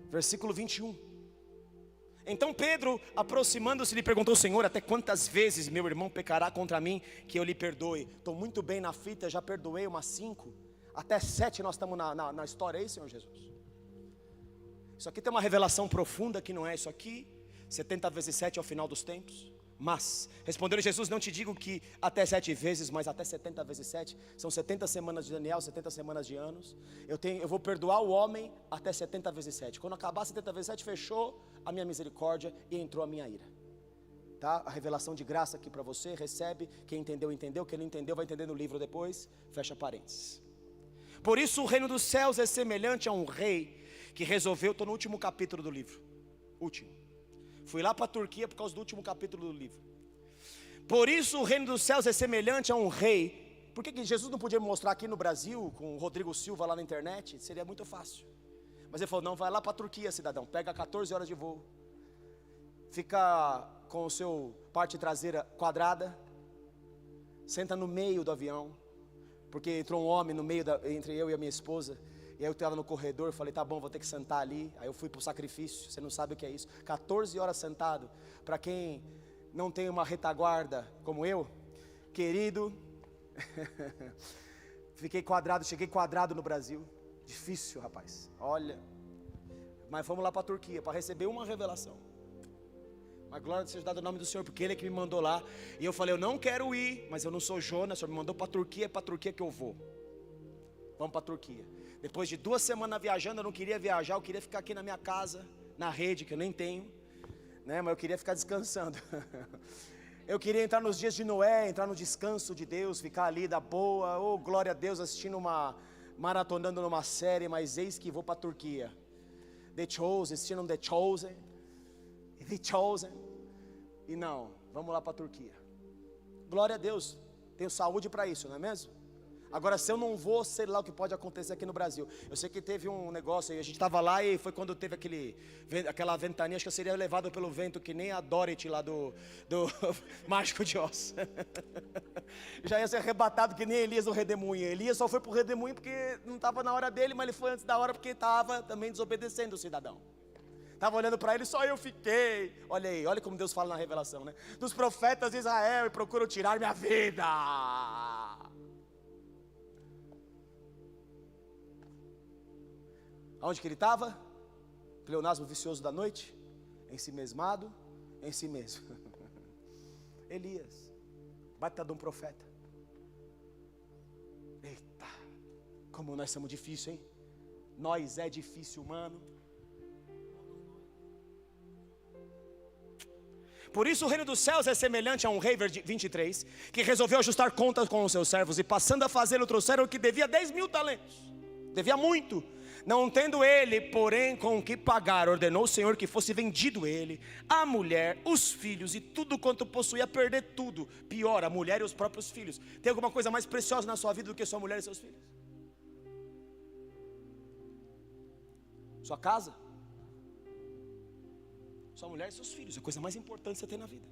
Versículo 21. Então Pedro, aproximando-se, lhe perguntou: Senhor, até quantas vezes meu irmão pecará contra mim que eu lhe perdoe? Estou muito bem na fita, já perdoei umas 5. Até 7 nós estamos na história aí, Senhor Jesus. Isso aqui tem uma revelação profunda que não é isso aqui. 70 vezes 7 é o final dos tempos. Mas, respondeu Jesus, não te digo que até 7 vezes, mas até 70 vezes 7. São 70 semanas de Daniel, 70 semanas de anos. Eu vou perdoar o homem até 70 vezes 7. Quando acabar 70 vezes 7, fechou a minha misericórdia e entrou a minha ira. Tá? A revelação de graça aqui para você, recebe. Quem entendeu, entendeu. Quem não entendeu, vai entender no livro depois. Fecha parênteses. Por isso o reino dos céus é semelhante a um rei que resolveu, estou no último capítulo do livro. Último. Fui lá para a Turquia por causa do último capítulo do livro. Por isso o reino dos céus é semelhante a um rei. Por que Jesus não podia me mostrar aqui no Brasil, com o Rodrigo Silva lá na internet? Seria muito fácil. Mas ele falou, não, vai lá para a Turquia, cidadão. Pega 14 horas de voo. Fica com o seu parte traseira quadrada. Senta no meio do avião. Porque entrou um homem no meio, entre eu e a minha esposa. E aí eu estava no corredor, falei, tá bom, vou ter que sentar ali. Aí eu fui para o sacrifício, você não sabe o que é isso. 14 horas sentado, para quem não tem uma retaguarda como eu, querido, fiquei quadrado, cheguei quadrado no Brasil. Difícil, rapaz, olha. Mas fomos lá para a Turquia, para receber uma revelação. Mas glória seja dada o nome do Senhor, porque Ele é que me mandou lá. E eu falei, eu não quero ir, mas eu não sou Jonas, o Senhor me mandou para a Turquia, é para a Turquia que eu vou. Vamos para a Turquia. Depois de 2 semanas viajando, eu não queria viajar, eu queria ficar aqui na minha casa, na rede, que eu nem tenho, né? Mas eu queria ficar descansando. Eu queria entrar nos dias de Noé, entrar no descanso de Deus, ficar ali da boa, oh glória a Deus, assistindo maratonando numa série, mas eis que vou para a Turquia. The Chosen, assistindo The Chosen, e não, vamos lá para a Turquia. Glória a Deus, tenho saúde para isso, não é mesmo? Agora, se eu não vou, sei lá o que pode acontecer aqui no Brasil. Eu sei que teve um negócio aí, a gente estava lá e foi quando teve aquela ventania, acho que eu seria levado pelo vento que nem a Dorothy lá do Mágico de Oz. Já ia ser arrebatado que nem Elias no redemoinho. Elias só foi para o redemoinho porque não estava na hora dele, mas ele foi antes da hora porque estava também desobedecendo o cidadão. Estava olhando para ele, só eu fiquei. Olha aí, olha como Deus fala na revelação, né? Dos profetas de Israel e procuram tirar minha vida. Aonde que ele estava? Pleonasmo vicioso da noite, ensimesmado em si mesmo. Elias, baita de um profeta. Eita, como nós somos difíceis, hein? Nós é difícil, mano. Por isso o reino dos céus é semelhante a um rei, 23, que resolveu ajustar contas com os seus servos, e passando a fazê-lo, trouxeram o que devia 10.000 talentos, devia muito. Não tendo ele, porém, com o que pagar, ordenou o Senhor que fosse vendido ele, a mulher, os filhos e tudo quanto possuía, perder tudo. Pior, a mulher e os próprios filhos. Tem alguma coisa mais preciosa na sua vida do que sua mulher e seus filhos? Sua casa? Sua mulher e seus filhos, é a coisa mais importante que você tem na vida.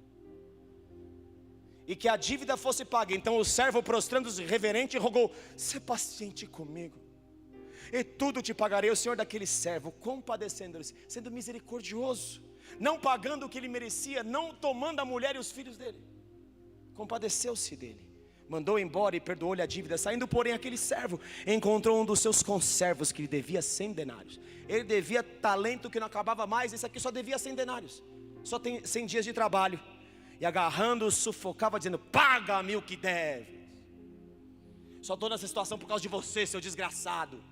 E que a dívida fosse paga. Então o servo, prostrando-se reverente, rogou: "Sê paciente comigo, e tudo te pagarei." O Senhor daquele servo, compadecendo-se, sendo misericordioso, não pagando o que ele merecia, não tomando a mulher e os filhos dele, compadeceu-se dele, mandou embora e perdoou-lhe a dívida. Saindo, porém, aquele servo encontrou um dos seus conservos que lhe devia 100 denários. Ele devia talento que não acabava mais. Esse aqui só devia 100 denários, só tem 100 dias de trabalho. E agarrando-o, sufocava, dizendo: "Paga-me o que deves. Só estou nessa situação por causa de você, seu desgraçado.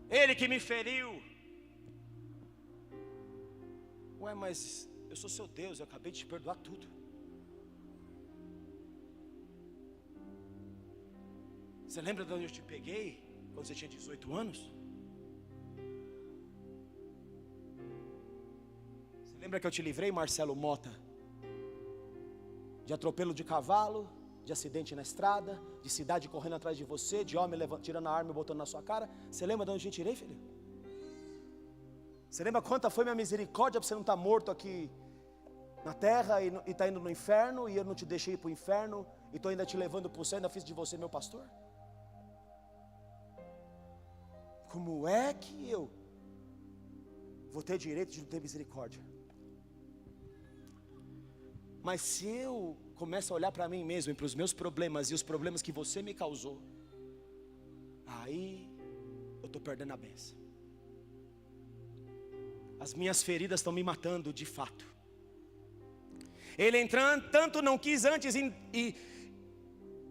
Ele que me feriu." Ué, mas eu sou seu Deus, eu acabei de te perdoar tudo. Você lembra de onde eu te peguei quando você tinha 18 anos? Você lembra que eu te livrei, Marcelo Mota, de atropelo de cavalo, de acidente na estrada, de cidade correndo atrás de você, de homem tirando a arma e botando na sua cara? Você lembra de onde eu te tirei, filho? Você lembra quanta foi minha misericórdia para você não estar morto aqui na terra e está indo no inferno, e eu não te deixei ir para o inferno, e estou ainda te levando para o céu, ainda fiz de você meu pastor? Como é que eu vou ter direito de não ter misericórdia? Mas se eu começo a olhar para mim mesmo e para os meus problemas e os problemas que você me causou, aí eu estou perdendo a bênção. As minhas feridas estão me matando de fato. Ele entrando, tanto não quis antes,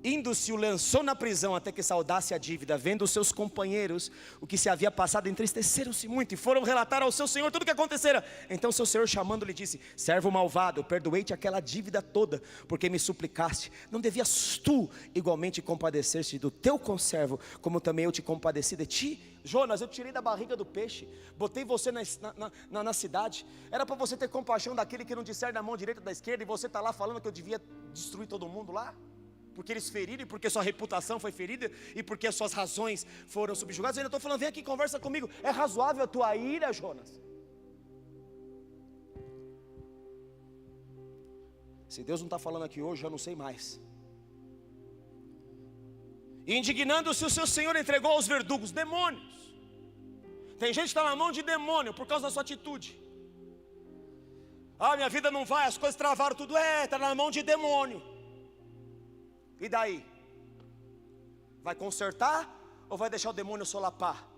indo-se o lançou na prisão até que saudasse a dívida. Vendo os seus companheiros o que se havia passado, entristeceram-se muito e foram relatar ao seu senhor tudo o que acontecera. Então seu senhor, chamando-lhe, disse: "Servo malvado, perdoei-te aquela dívida toda, porque me suplicaste. Não devias tu igualmente compadecer-te do teu conservo, como também eu te compadeci de ti?" Jonas, eu tirei da barriga do peixe, botei você na cidade. Era para você ter compaixão daquele que não discerne a mão direita da esquerda, e você está lá falando que eu devia destruir todo mundo lá? Porque eles feriram, e porque sua reputação foi ferida, e porque as suas razões foram subjugadas. Eu ainda estou falando: vem aqui, conversa comigo. É razoável a tua ira, Jonas? Se Deus não está falando aqui hoje, eu não sei mais. Indignando-se o seu senhor, entregou aos verdugos, demônios. Tem gente que está na mão de demônio por causa da sua atitude. Ah, minha vida não vai, as coisas travaram tudo. Está na mão de demônio. E daí? Vai consertar ou vai deixar o demônio solapar?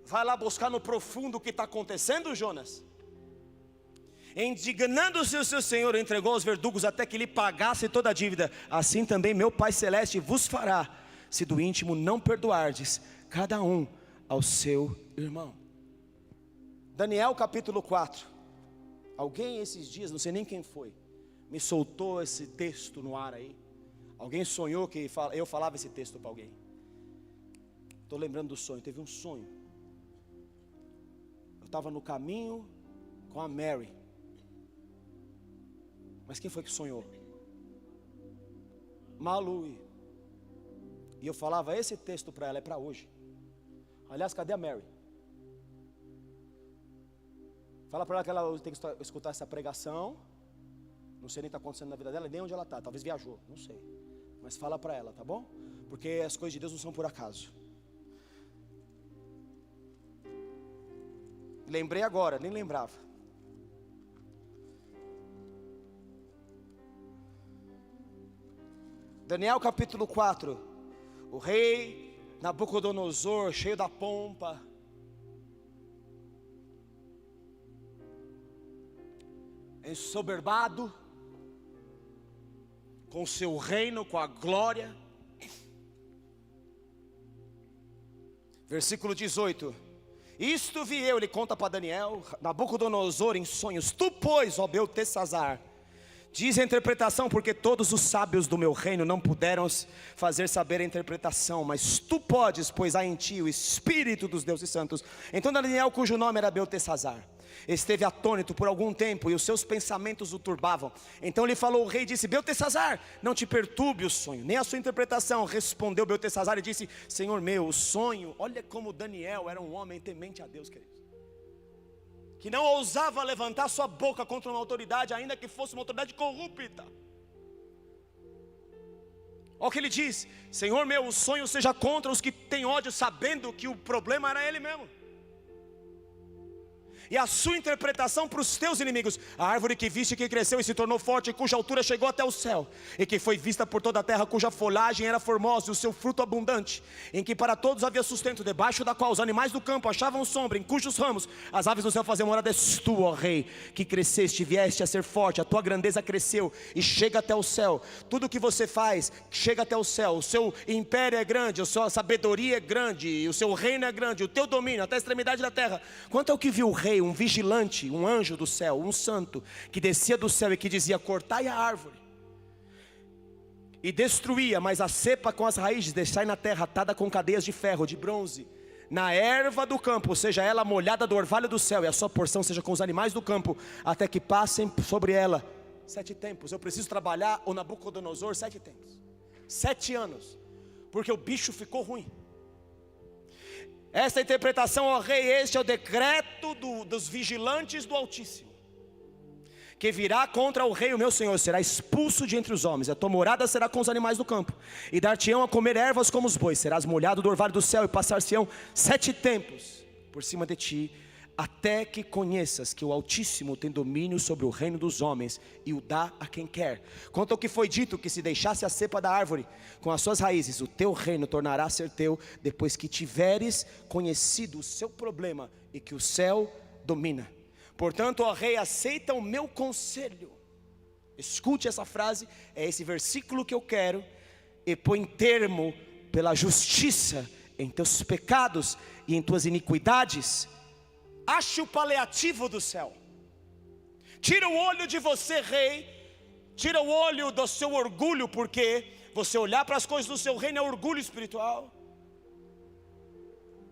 Vai lá buscar no profundo o que está acontecendo, Jonas? Indignando-se o seu senhor, entregou aos verdugos até que lhe pagasse toda a dívida. Assim também meu Pai Celeste vos fará, se do íntimo não perdoardes cada um ao seu irmão. Daniel capítulo 4. Alguém esses dias, não sei nem quem foi, me soltou esse texto no ar aí. Alguém sonhou que eu falava esse texto para alguém. Estou lembrando do sonho, teve um sonho. Eu estava no caminho com a Mary. Mas quem foi que sonhou? Malu. E eu falava esse texto para ela, é para hoje. Aliás, cadê a Mary? Fala para ela que ela tem que escutar essa pregação. Não sei nem o que está acontecendo na vida dela, nem onde ela está. Talvez viajou, não sei. Mas fala para ela, tá bom? Porque as coisas de Deus não são por acaso. Lembrei agora, nem lembrava. Daniel capítulo 4. O rei Nabucodonosor, cheio da pompa, ensoberbado, com o seu reino, com a glória. Versículo 18. Isto vi eu, ele conta para Daniel, Nabucodonosor em sonhos. Tu, pois, ó Beltesazar, diz a interpretação, porque todos os sábios do meu reino não puderam fazer saber a interpretação, mas tu podes, pois há em ti o Espírito dos deuses santos. Então Daniel, cujo nome era Beltesazar, esteve atônito por algum tempo, e os seus pensamentos o turbavam. Então lhe falou o rei e disse: Beltesazar, não te perturbe o sonho, nem a sua interpretação. Respondeu Beltesazar e disse: Senhor meu, o sonho. Olha como Daniel era um homem temente a Deus, queridos, que não ousava levantar sua boca contra uma autoridade, ainda que fosse uma autoridade corrupta. Olha o que ele diz: Senhor meu, o sonho seja contra os que têm ódio, sabendo que o problema era ele mesmo. E a sua interpretação para os teus inimigos: a árvore que viste, que cresceu e se tornou forte, cuja altura chegou até o céu, e que foi vista por toda a terra, cuja folhagem era formosa e o seu fruto abundante, em que para todos havia sustento, debaixo da qual os animais do campo achavam sombra, em cujos ramos as aves do céu faziam morada. És tu, ó rei, que cresceste, vieste a ser forte, a tua grandeza cresceu e chega até o céu. Tudo o que você faz chega até o céu. O seu império é grande, a sua sabedoria é grande, o seu reino é grande, o teu domínio até a extremidade da terra. Quanto ao que viu o rei, um vigilante, um anjo do céu, um santo, que descia do céu e que dizia: cortai a árvore e destruía, mas a cepa com as raízes deixai na terra, atada com cadeias de ferro, de bronze, na erva do campo, seja ela molhada do orvalho do céu, e a sua porção seja com os animais do campo, até que passem sobre ela 7 tempos. Eu preciso trabalhar o Nabucodonosor 7 tempos, 7 anos, porque o bicho ficou ruim. Esta interpretação, ó rei, este é o decreto dos vigilantes do Altíssimo, que virá contra o rei, o meu senhor, será expulso de entre os homens, a tua morada será com os animais do campo, e dar-te-ão a comer ervas como os bois, serás molhado do orvalho do céu, e passar-se-ão 7 tempos por cima de ti, até que conheças que o Altíssimo tem domínio sobre o reino dos homens, e o dá a quem quer. Quanto ao que foi dito, que se deixasse a cepa da árvore com as suas raízes, o teu reino tornará a ser teu, depois que tiveres conhecido o seu problema, e que o céu domina. Portanto, ó rei, aceita o meu conselho. Escute essa frase, é esse versículo que eu quero. E põe termo pela justiça em teus pecados e em tuas iniquidades. Ache o paliativo do céu. Tira o olho de você, rei. Tira o olho do seu orgulho, porque você olhar para as coisas do seu reino é orgulho espiritual.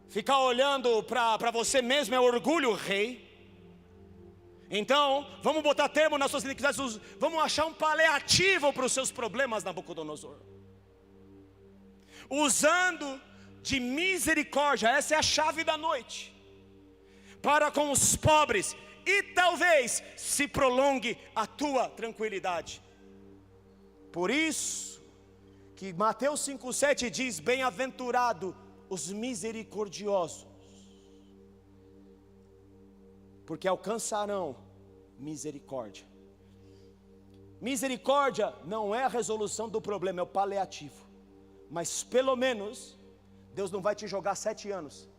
Ficar olhando para você mesmo é orgulho, rei. Então, vamos botar termo nas suas iniquidades. Vamos achar um paliativo para os seus problemas, Nabucodonosor, usando de misericórdia. Essa é a chave da noite para com os pobres, e talvez se prolongue a tua tranquilidade. Por isso que Mateus 5,7 diz: bem-aventurado os misericordiosos, porque alcançarão misericórdia. Misericórdia não é a resolução do problema, é o paliativo. Mas pelo menos Deus não vai te jogar 7 anos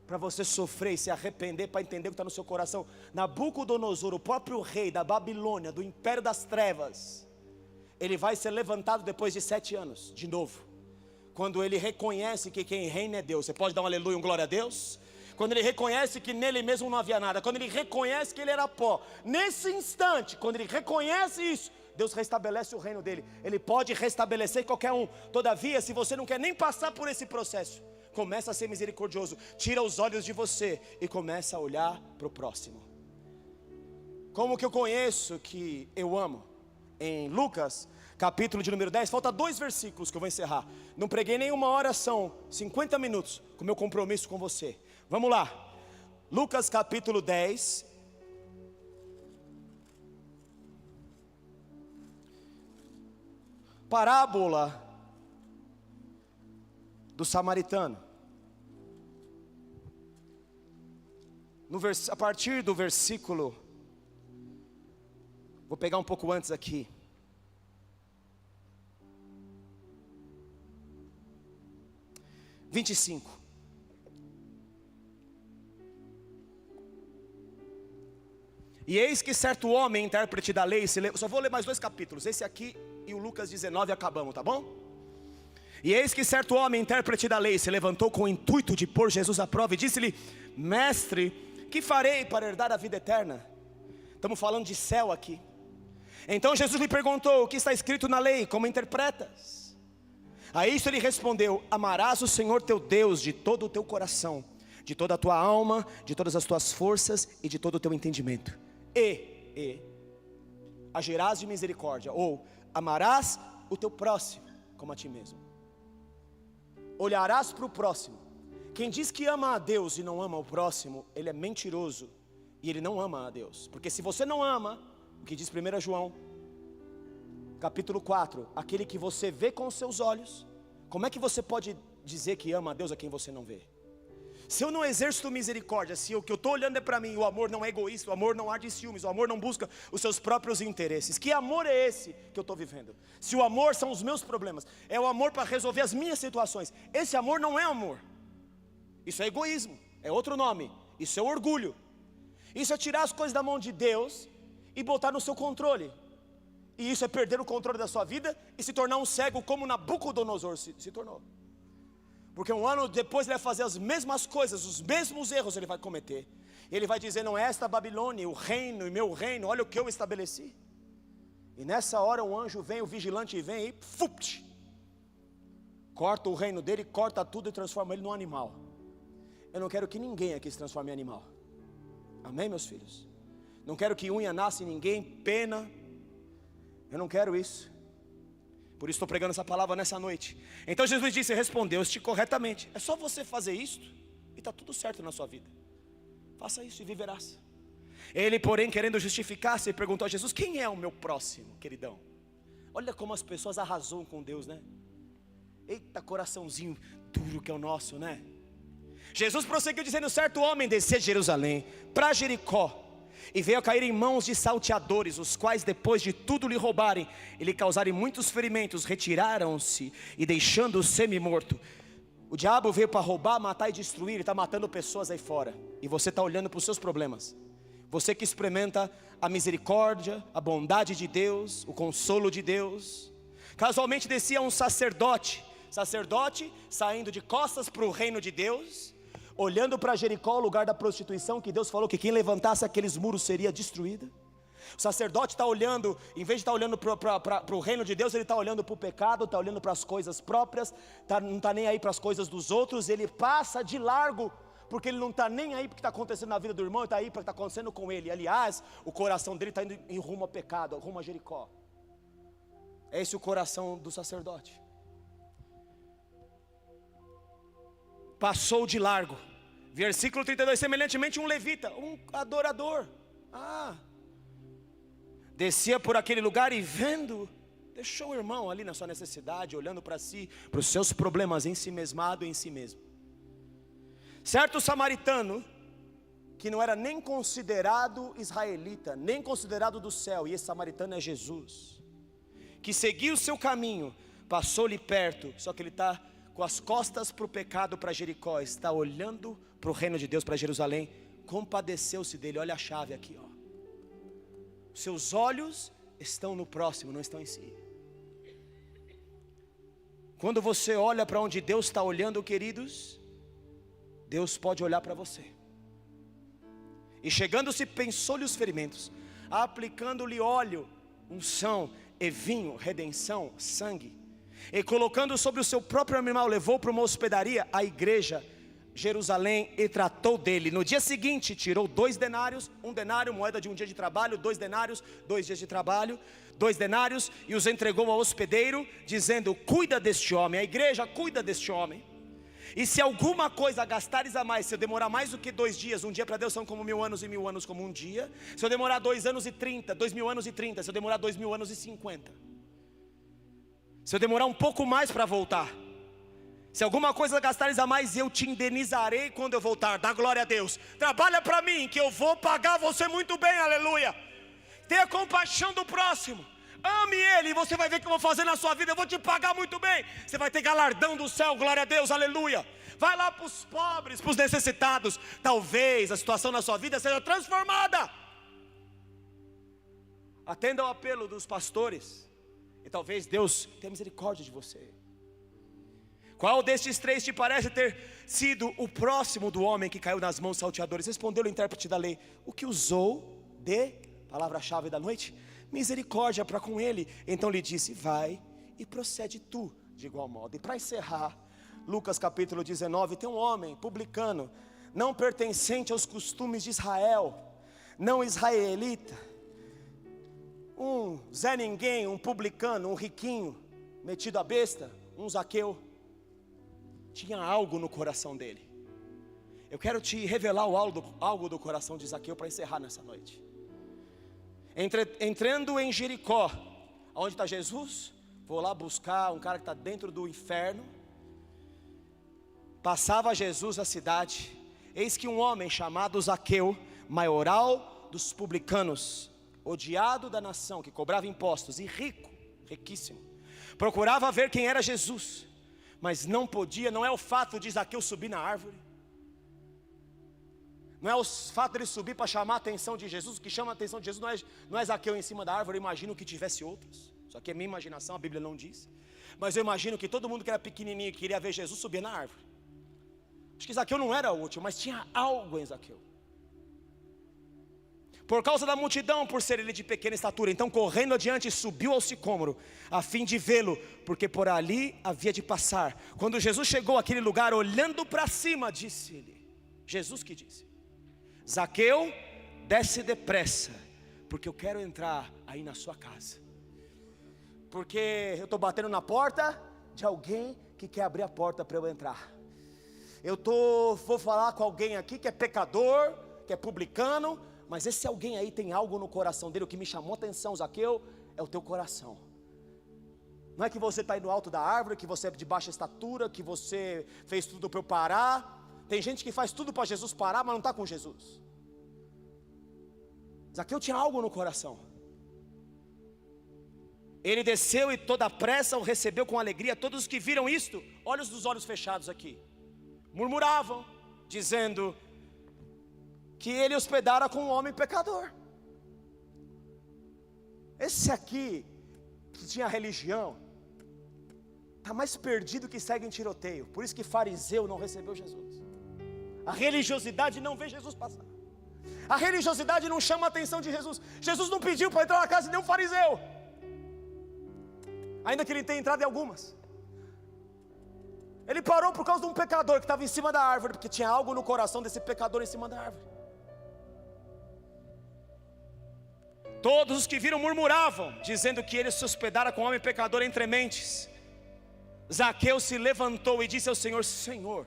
para você sofrer e se arrepender, para entender o que está no seu coração. Nabucodonosor, o próprio rei da Babilônia, do império das trevas, ele vai ser levantado depois de 7 anos, de novo, quando ele reconhece que quem reina é Deus. Você pode dar um aleluia, um glória a Deus? quando ele reconhece que nele mesmo não havia nada, quando ele reconhece que ele era pó, nesse instante, quando ele reconhece isso, Deus restabelece o reino dele. Ele pode restabelecer qualquer um. Todavia, se você não quer nem passar por esse processo, começa a ser misericordioso, tira os olhos de você e começa a olhar para o próximo. Como que eu conheço que eu amo? Em Lucas, capítulo de número 10, falta 2 versículos que eu vou encerrar. Não preguei nem 1 hora, são 50 minutos com meu compromisso com você. Vamos lá, Lucas capítulo 10. Parábola do samaritano. A partir do versículo, vou pegar um pouco antes aqui. (25) E eis que certo homem, intérprete da lei, só vou ler mais 2 capítulos, esse aqui e o Lucas 19 acabamos, tá bom? E eis que certo homem, intérprete da lei, se levantou com o intuito de pôr Jesus à prova e disse-lhe: Mestre, que farei para herdar a vida eterna? Estamos falando de céu aqui. Então Jesus lhe perguntou: o que está escrito na lei, como interpretas? A isso ele respondeu: amarás o Senhor teu Deus de todo o teu coração, de toda a tua alma, de todas as tuas forças e de todo o teu entendimento. E agirás de misericórdia, ou amarás o teu próximo como a ti mesmo. Olharás para o próximo. Quem diz que ama a Deus e não ama o próximo, ele é mentiroso e ele não ama a Deus. Porque se você não ama, o que diz 1 João capítulo 4, aquele que você vê com os seus olhos, como é que você pode dizer que ama a Deus a quem você não vê? Se eu não exerço misericórdia, se o que eu estou olhando é para mim, o amor não é egoísta, o amor não arde ciúmes, o amor não busca os seus próprios interesses, que amor é esse que eu estou vivendo? Se o amor são os meus problemas, é o amor para resolver as minhas situações, esse amor não é amor, isso é egoísmo, é outro nome, isso é orgulho, isso é tirar as coisas da mão de Deus e botar no seu controle, e isso é perder o controle da sua vida e se tornar um cego como Nabucodonosor se tornou. Porque um ano depois ele vai fazer as mesmas coisas, os mesmos erros ele vai cometer. Ele vai dizer: não é esta Babilônia, o reino e meu reino, olha o que eu estabeleci. E nessa hora um anjo vem, o vigilante vem e fupt, corta o reino dele, corta tudo e transforma ele num animal. Eu não quero que ninguém aqui se transforme em animal. Amém, meus filhos? Não quero que unha nasça em ninguém, pena. Eu não quero isso. Por isso estou pregando essa palavra nessa noite. Então Jesus disse: respondeu-te corretamente. É só você fazer isto e está tudo certo na sua vida. Faça isso e viverás. Ele, porém, querendo justificar-se, perguntou a Jesus: quem é o meu próximo, queridão? Olha como as pessoas arrasam com Deus, né? Eita, coraçãozinho duro que é o nosso, né? Jesus prosseguiu dizendo: certo homem descia de Jerusalém para Jericó, e veio a cair em mãos de salteadores, os quais depois de tudo lhe roubarem e lhe causarem muitos ferimentos, retiraram-se e deixando-o semi-morto. O diabo veio para roubar, matar e destruir. Ele está matando pessoas aí fora, e você está olhando para os seus problemas. Você que experimenta a misericórdia, a bondade de Deus, o consolo de Deus. Casualmente descia um sacerdote saindo de costas para o reino de Deus, olhando para Jericó, o lugar da prostituição, que Deus falou que quem levantasse aqueles muros seria destruído. O sacerdote está olhando, em vez de estar olhando para o reino de Deus, ele está olhando para o pecado, está olhando para as coisas próprias, não está nem aí para as coisas dos outros. Ele passa de largo, porque ele não está nem aí para o que está acontecendo na vida do irmão, ele está aí para o que está acontecendo com ele. Aliás, o coração dele está indo em rumo ao pecado, rumo a Jericó. É esse o coração do sacerdote. Passou de largo. Versículo 32, semelhantemente um levita, um adorador, descia por aquele lugar e vendo, deixou o irmão ali na sua necessidade, olhando para si, para os seus problemas, ensimesmado em si mesmo. Certo samaritano, que não era nem considerado israelita, nem considerado do céu, e esse samaritano é Jesus, que seguiu o seu caminho, passou-lhe perto, só que ele está com as costas para o pecado, para Jericó, está olhando para o reino de Deus, para Jerusalém, compadeceu-se dele. Olha a chave aqui, ó. Seus olhos estão no próximo, não estão em si. Quando você olha para onde Deus está olhando, queridos, Deus pode olhar para você. E chegando-se, pensou-lhe os ferimentos, aplicando-lhe óleo, unção e vinho, redenção, sangue, e colocando sobre o seu próprio animal, levou para uma hospedaria, a igreja, Jerusalém, e tratou dele. No dia seguinte tirou 2 denários, 1 denário, moeda de um dia de trabalho, 2 denários, 2 dias de trabalho, 2 denários, e os entregou ao hospedeiro, dizendo: cuida deste homem. A igreja cuida deste homem. E se alguma coisa gastares a mais, se eu demorar mais do que 2 dias, um dia para Deus são como 1000 anos e 1000 anos como um dia. Se eu demorar 2 anos e 30, 2000 anos e 30, se eu demorar 2000 anos e 50, se eu demorar um pouco mais para voltar, se alguma coisa gastares a mais, eu te indenizarei quando eu voltar. Dá glória a Deus. Trabalha para mim, que eu vou pagar você muito bem, aleluia. Tenha compaixão do próximo, ame ele, e você vai ver o que eu vou fazer na sua vida. Eu vou te pagar muito bem, você vai ter galardão do céu, glória a Deus, aleluia. Vai lá para os pobres, para os necessitados. Talvez a situação na sua vida seja transformada. Atenda ao apelo dos pastores, e talvez Deus tenha misericórdia de você. Qual destes 3 te parece ter sido o próximo do homem que caiu nas mãos salteadores? Respondeu o intérprete da lei: o que usou de, palavra-chave da noite, misericórdia para com ele. Então lhe disse: vai e procede tu de igual modo. E para encerrar, Lucas capítulo 19, tem um homem publicano, não pertencente aos costumes de Israel, não israelita, um Zé Ninguém, um publicano, um riquinho, metido a besta, um Zaqueu. Tinha algo no coração dele. Eu quero te revelar algo do coração de Zaqueu para encerrar nessa noite. Entrando em Jericó, onde está Jesus, vou lá buscar um cara que está dentro do inferno. Passava Jesus a cidade, eis que um homem chamado Zaqueu, maioral dos publicanos, odiado da nação, que cobrava impostos e rico, riquíssimo, procurava ver quem era Jesus, mas não podia. Não é o fato de Zaqueu subir na árvore, não é o fato de ele subir para chamar a atenção de Jesus. O que chama a atenção de Jesus não é Zaqueu em cima da árvore. Eu imagino que tivesse outros, só que é minha imaginação, a Bíblia não diz. Mas eu imagino que todo mundo que era pequenininho e queria ver Jesus subia na árvore. Acho que Zaqueu não era útil, mas tinha algo em Zaqueu. Por causa da multidão, por ser ele de pequena estatura, então correndo adiante subiu ao sicômoro, a fim de vê-lo, porque por ali havia de passar. Quando Jesus chegou àquele lugar, olhando para cima, disse-lhe, Jesus que disse: Zaqueu, desce depressa, porque eu quero entrar aí na sua casa. Porque eu estou batendo na porta de alguém que quer abrir a porta para eu entrar. Vou falar com alguém aqui que é pecador, que é publicano, mas esse alguém aí tem algo no coração dele. O que me chamou a atenção, Zaqueu, é o teu coração. Não é que você está aí no alto da árvore, que você é de baixa estatura, que você fez tudo para eu parar. Tem gente que faz tudo para Jesus parar, mas não está com Jesus. Zaqueu tinha algo no coração. Ele desceu e toda a pressa o recebeu com alegria. Todos os que viram isto, olhos dos olhos fechados aqui, murmuravam, dizendo que ele hospedara com um homem pecador. Esse aqui, que tinha religião, está mais perdido que segue em tiroteio. Por isso que fariseu não recebeu Jesus. A religiosidade não vê Jesus passar. A religiosidade não chama a atenção de Jesus. Jesus não pediu para entrar na casa de um fariseu, ainda que ele tenha entrado em algumas. Ele parou por causa de um pecador que estava em cima da árvore, porque tinha algo no coração desse pecador em cima da árvore. Todos os que viram murmuravam, dizendo que ele se hospedara com um homem pecador entre mentes. Zaqueu se levantou e disse ao Senhor: Senhor,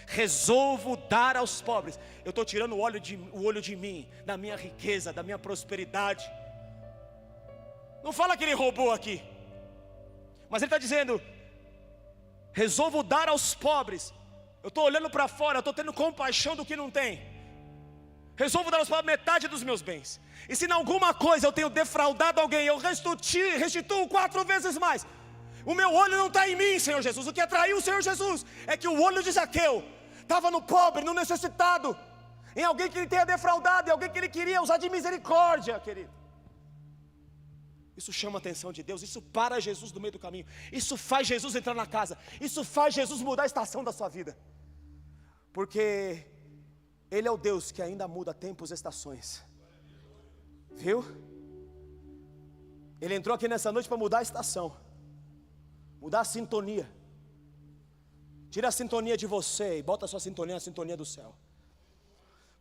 resolvo dar aos pobres. Eu estou tirando o olho de mim, da minha riqueza, da minha prosperidade. Não fala que ele roubou aqui, mas ele está dizendo: resolvo dar aos pobres. Eu estou olhando para fora, eu estou tendo compaixão do que não tem. Resolvo dar aos pobres metade dos meus bens. E se em alguma coisa eu tenho defraudado alguém, eu restituo 4 vezes mais. O meu olho não está em mim, Senhor Jesus. O que atraiu o Senhor Jesus é que o olho de Zaqueu estava no pobre, no necessitado, em alguém que ele tenha defraudado, em alguém que ele queria usar de misericórdia, querido. Isso chama a atenção de Deus. Isso para Jesus no meio do caminho. Isso faz Jesus entrar na casa. Isso faz Jesus mudar a estação da sua vida. Porque Ele é o Deus que ainda muda tempos e estações. Viu? Ele entrou aqui nessa noite para mudar a estação, mudar a sintonia. Tira a sintonia de você e bota a sua sintonia na sintonia do céu.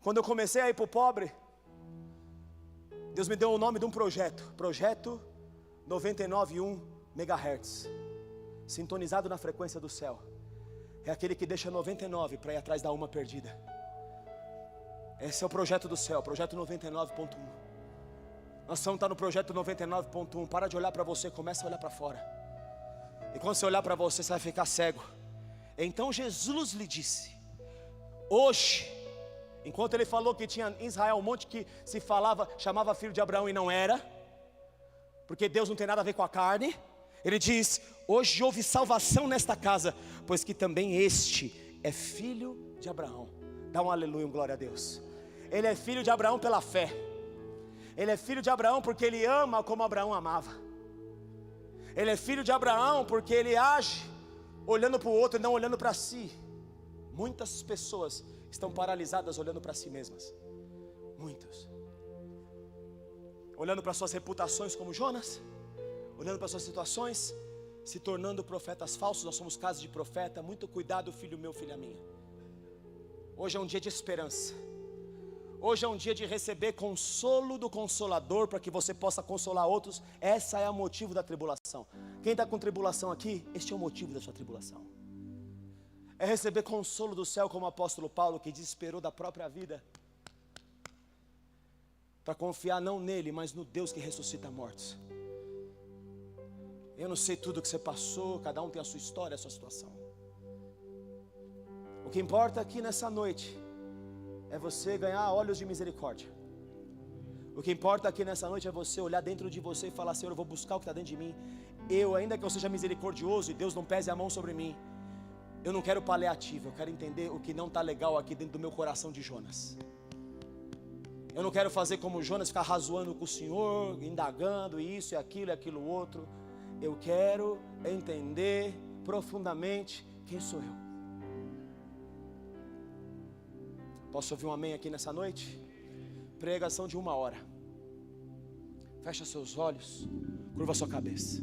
Quando eu comecei a ir para o pobre, Deus me deu o nome de um projeto. Projeto 99,1 MHz, sintonizado na frequência do céu. É aquele que deixa 99 para ir atrás da uma perdida. Esse é o projeto do céu, projeto 99,1. Nós vamos estar no projeto 99,1. Para de olhar para você, começa a olhar para fora. E quando você olhar para você, você vai ficar cego. Então Jesus lhe disse: hoje, enquanto ele falou que tinha em Israel um monte que se falava, chamava filho de Abraão e não era, porque Deus não tem nada a ver com a carne. Ele diz: hoje houve salvação nesta casa, pois que também este é filho de Abraão. Dá um aleluia, um glória a Deus. Ele é filho de Abraão pela fé. Ele é filho de Abraão porque ele ama como Abraão amava. Ele é filho de Abraão porque ele age olhando para o outro e não olhando para si. Muitas pessoas estão paralisadas olhando para si mesmas. Muitos. Olhando para suas reputações como Jonas, olhando para suas situações, se tornando profetas falsos. Nós somos casa de profeta. Muito cuidado, filho meu, filha minha. Hoje é um dia de esperança. Hoje é um dia de receber consolo do Consolador, para que você possa consolar outros. Essa é o motivo da tribulação. Quem está com tribulação aqui, este é o motivo da sua tribulação. É receber consolo do céu, como o apóstolo Paulo, que desesperou da própria vida, para confiar não nele, mas no Deus que ressuscita mortos. Eu não sei tudo o que você passou, cada um tem a sua história, a sua situação. O que importa aqui nessa noite é você ganhar olhos de misericórdia. O que importa aqui nessa noite é você olhar dentro de você e falar: Senhor, eu vou buscar o que está dentro de mim. Eu, ainda que eu seja misericordioso e Deus não pese a mão sobre mim, eu não quero paliativo, eu quero entender o que não está legal aqui dentro do meu coração de Jonas. Eu não quero fazer como Jonas, ficar razoando com o Senhor, indagando isso e aquilo outro. Eu quero entender profundamente quem sou eu. Posso ouvir um amém aqui nessa noite? Pregação de 1 hora. Fecha seus olhos, curva sua cabeça.